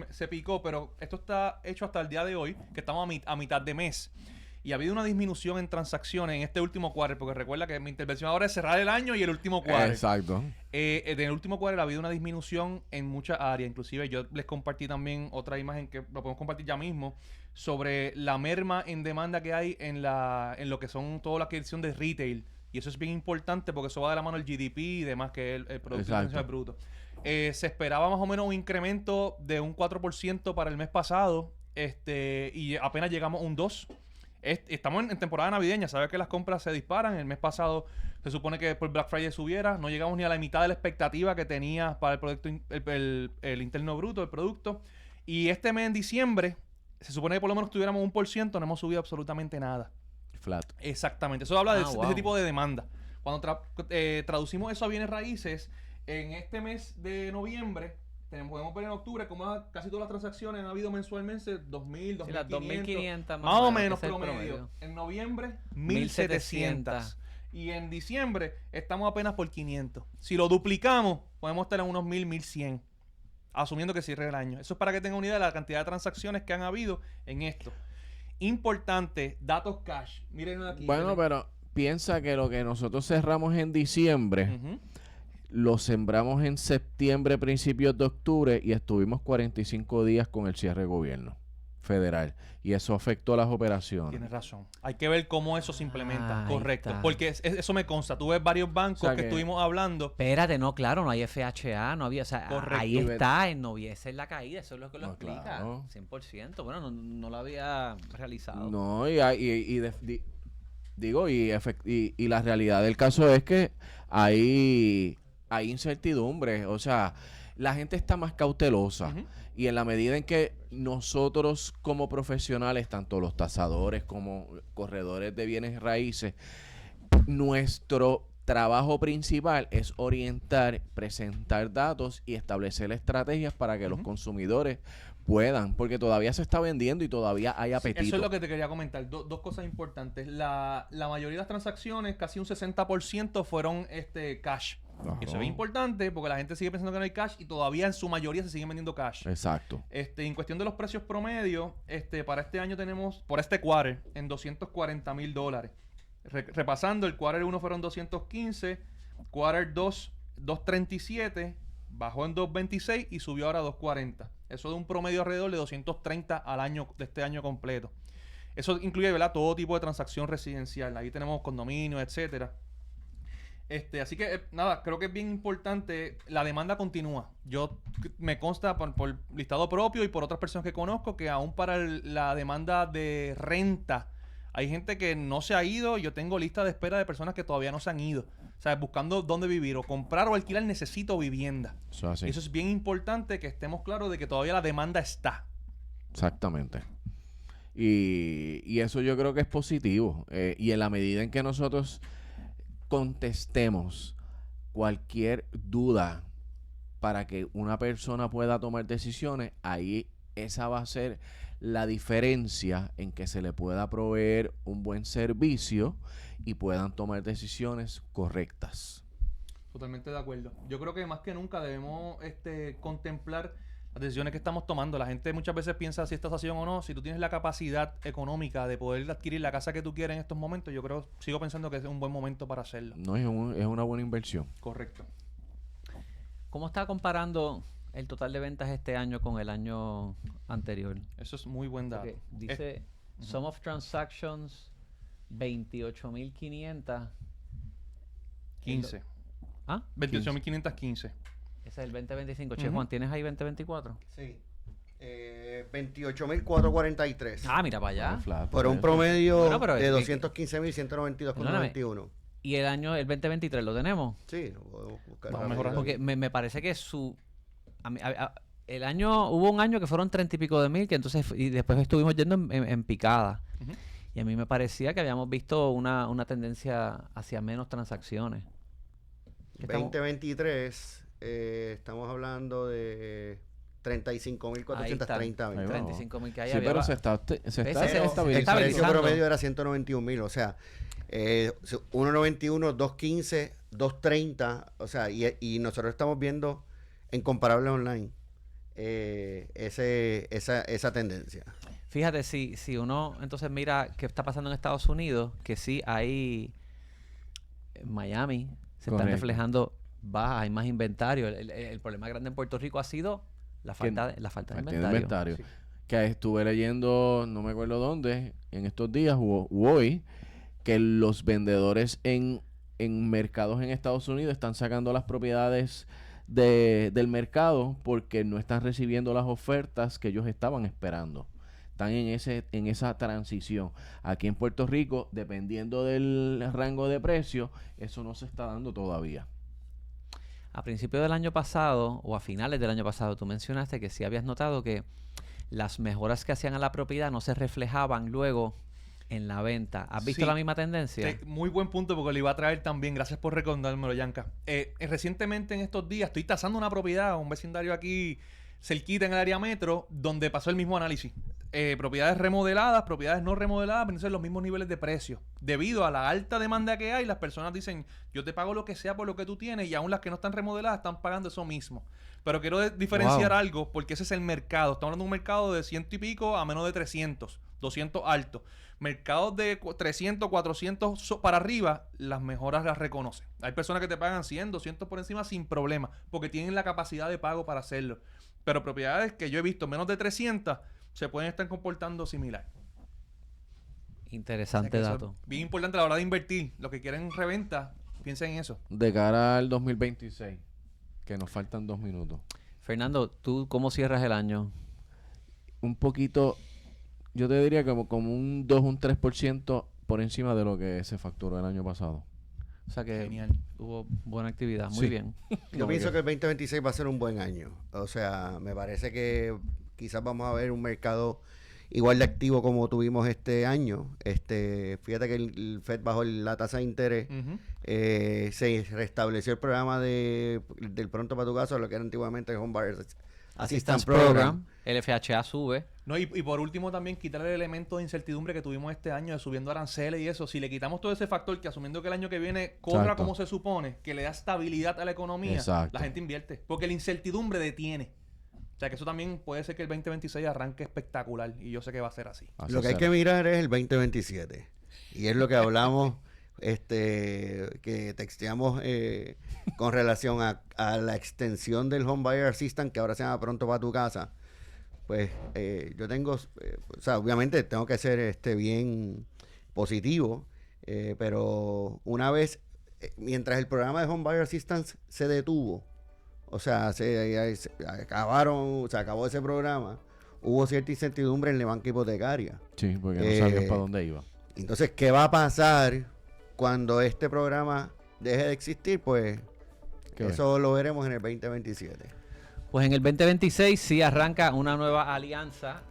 se picó, pero esto está hecho hasta el día de hoy, que estamos a mitad de mes. Y ha habido una disminución en transacciones en este último quarter, porque recuerda que mi intervención ahora es cerrar el año y el último quarter. Exacto. En el último quarter ha habido una disminución en muchas áreas. Inclusive yo les compartí también otra imagen que lo podemos compartir ya mismo sobre la merma en demanda que hay en lo que son toda la adquisición de retail. Y eso es bien importante porque eso va de la mano el GDP y demás, que es el Producto Nacional Bruto. Se esperaba más o menos un incremento de un 4% para el mes pasado y apenas llegamos a un 2%. Estamos en temporada navideña, sabes que las compras se disparan. El mes pasado se supone que por Black Friday subiera, no llegamos ni a la mitad de la expectativa que tenía para el producto el interno bruto, el producto. Y este mes en diciembre se supone que por lo menos tuviéramos 1%, no hemos subido absolutamente nada. Flat. Exactamente, eso habla de wow. ese tipo de demanda. Cuando traducimos eso a bienes raíces, en este mes de noviembre, podemos ver en octubre como casi todas las transacciones han habido mensualmente 2.000, Sí, las 2.500. 2.500 Más o menos que es el promedio. En noviembre, 1.700. 1.700. Y en diciembre estamos apenas por 500. Si lo duplicamos, podemos estar en unos 1.000, 1.100. Asumiendo que cierre el año. Eso es para que tengan una idea de la cantidad de transacciones que han habido en esto. Importante, datos cash. Miren aquí. Bueno, pero piensa que lo que nosotros cerramos en diciembre, lo sembramos en septiembre, principios de octubre, y estuvimos 45 días con el cierre de gobierno federal. Y eso afectó las operaciones. Tienes razón. Hay que ver cómo eso se implementa. Ahí Correcto. está. Porque eso me consta. Tú ves varios bancos O sea que que- estuvimos hablando. Espérate, no, claro, no hay FHA, no había, o sea, Correcto. ahí está, en noviembre, esa es la caída, eso es lo que lo No, explica, claro. 100%, bueno, no lo había realizado. No, y la realidad del caso es que hay incertidumbre. O sea, la gente está más cautelosa. Ujú. Y en la medida en que nosotros como profesionales, tanto los tasadores como corredores de bienes raíces, nuestro trabajo principal es orientar, presentar datos y establecer estrategias para que los consumidores puedan, porque todavía se está vendiendo y todavía hay apetito. Eso es lo que te quería comentar. Dos cosas importantes. La mayoría de las transacciones, casi un 60%, fueron cash. Ajá. Eso es importante porque la gente sigue pensando que no hay cash y todavía en su mayoría se siguen vendiendo cash. Exacto. En cuestión de los precios promedio, para este año tenemos, por este quarter, en $240,000. Repasando, el quarter 1 fueron 215, quarter 2, 237, bajó en 226 y subió ahora a 240. Eso de un promedio alrededor de 230 al año de este año completo. Eso incluye, ¿verdad?, todo tipo de transacción residencial. Ahí tenemos condominios, etcétera. Así que, nada, creo que es bien importante. La demanda continúa. Me consta por listado propio y por otras personas que conozco que aún para la demanda de renta hay gente que no se ha ido. Yo tengo lista de espera de personas que todavía no se han ido. O sea, buscando dónde vivir. O comprar o alquilar, necesito vivienda. Eso es así. Y eso es bien importante que estemos claros de que todavía la demanda está. Exactamente. Y eso yo creo que es positivo. Y en la medida en que nosotros contestemos cualquier duda para que una persona pueda tomar decisiones, ahí esa va a ser la diferencia en que se le pueda proveer un buen servicio y puedan tomar decisiones correctas. Totalmente de acuerdo. Yo creo que más que nunca debemos contemplar las decisiones que estamos tomando. La gente muchas veces piensa si esta acción o no. Si tú tienes la capacidad económica de poder adquirir la casa que tú quieres en estos momentos, yo sigo pensando que es un buen momento para hacerlo. No es una buena inversión. Correcto. ¿Cómo está comparando el total de ventas este año con el año anterior? Eso es muy buen dato. Porque dice Sum of Transactions 28.500. 15. ¿Ah? 28.515. Ese es el 2025. Che, Juan, ¿tienes ahí 2024? Sí. 28.443. Ah, mira para allá. Flat, Por un eso. promedio Bueno, pero de es que- 215.192,91. ¿Y el 2023 lo tenemos? Sí, lo podemos buscar. Vamos rápido. mejorando. Porque me parece que hubo un año que fueron 30 y pico de mil, que entonces, y después estuvimos yendo en picada. Ujú. Y a mí me parecía que habíamos visto una tendencia hacia menos transacciones. ¿Qué estamos? 2023, estamos hablando de 35.430 Ahí ventas. va. 35.000 que hay. Sí, había pero ba- se está Ese estabilizando. El precio estabilizando. promedio era 191.000, o sea, 1.91, 2.15, 2.30, o sea, y nosotros estamos viendo en comparables online esa tendencia. Fíjate, si uno entonces mira qué está pasando en Estados Unidos, que sí hay en Miami, se están Correcto. reflejando bajas, hay más inventario. El problema grande en Puerto Rico ha sido la falta de Falta de inventario. inventario. Que estuve leyendo, no me acuerdo dónde, en estos días u hoy, que los vendedores en mercados en Estados Unidos están sacando las propiedades del mercado porque no están recibiendo las ofertas que ellos estaban esperando. Están en esa transición. Aquí en Puerto Rico, dependiendo del rango de precio, eso no se está dando todavía. A principios del año pasado o a finales del año pasado, tú mencionaste que sí habías notado que las mejoras que hacían a la propiedad no se reflejaban luego en la venta. ¿Has visto Sí. la misma tendencia? Muy buen punto porque lo iba a traer también. Gracias por recordármelo, Yanka. Recientemente en estos días estoy tasando una propiedad, un vecindario aquí cerquita en el área metro, donde pasó el mismo análisis. Propiedades remodeladas, propiedades no remodeladas, pero entonces los mismos niveles de precio. Debido a la alta demanda que hay, las personas dicen, yo te pago lo que sea por lo que tú tienes, y aún las que no están remodeladas están pagando eso mismo. Pero quiero diferenciar algo, porque ese es el mercado. Estamos hablando de un mercado de 100 y pico a menos de 300, 200 altos. Mercados de 300, 400 para arriba, las mejoras las reconocen. Hay personas que te pagan 100, 200 por encima sin problema, porque tienen la capacidad de pago para hacerlo. Pero propiedades que yo he visto menos de 300 se pueden estar comportando similar. Interesante O sea que eso dato. es bien importante a la hora de invertir. Los que quieren reventa, piensen en eso. De cara al 2026, que nos faltan 2 minutos. Fernando, ¿tú cómo cierras el año? Un poquito, yo te diría como un 2, un 3% por encima de lo que se facturó el año pasado. O sea que Genial. hubo buena actividad. Muy Sí. bien. Yo pienso que el 2026 va a ser un buen año. O sea, me parece que quizás vamos a ver un mercado igual de activo como tuvimos este año. Fíjate que el Fed bajó la tasa de interés. Ujú. Se restableció el programa del pronto para tu casa, lo que era antiguamente el Home Buyer Assistance Program. El FHA sube. No, y por último también quitar el elemento de incertidumbre que tuvimos este año de subiendo aranceles y eso. Si le quitamos todo ese factor que asumiendo que el año que viene corra Exacto. como se supone, que le da estabilidad a la economía, Exacto. la gente invierte. Porque la incertidumbre detiene. O sea que eso también puede ser que el 2026 arranque espectacular y yo sé que va a ser así. Así Lo que hay será. que mirar es el 2027. Y es lo que hablamos, que texteamos con relación a la extensión del Home Buyer Assistance, que ahora se llama Pronto para tu casa. Pues yo tengo, o sea, obviamente tengo que ser bien positivo, pero una vez, mientras el programa de Home Buyer Assistance se detuvo, o sea, se acabó ese programa, hubo cierta incertidumbre en la banca hipotecaria. Sí, porque no sabías para dónde iba. Entonces, ¿qué va a pasar cuando este programa deje de existir? Pues ¿Qué eso lo veremos en el 2027. Pues en el 2026 sí arranca una nueva alianza.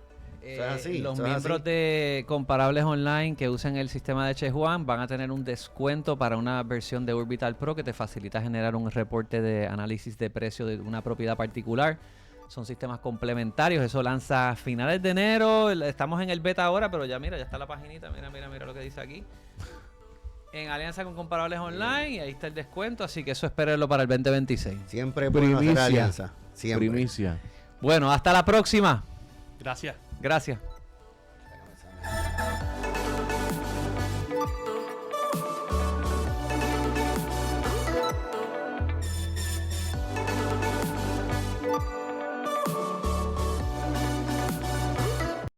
Eso es así, Los eso es miembros así. de Comparables Online que usan el sistema de Che Juan van a tener un descuento para una versión de Orbital Pro que te facilita generar un reporte de análisis de precio de una propiedad particular. Son sistemas complementarios. Eso lanza a finales de enero. Estamos en el beta ahora, pero ya mira, ya está la paginita. Mira lo que dice aquí. En alianza con Comparables Online y ahí está el descuento. Así que eso espérenlo para el 2026. Siempre es bueno hacer Primicia. alianza. Siempre. Primicia. Bueno, hasta la próxima. Gracias. Gracias.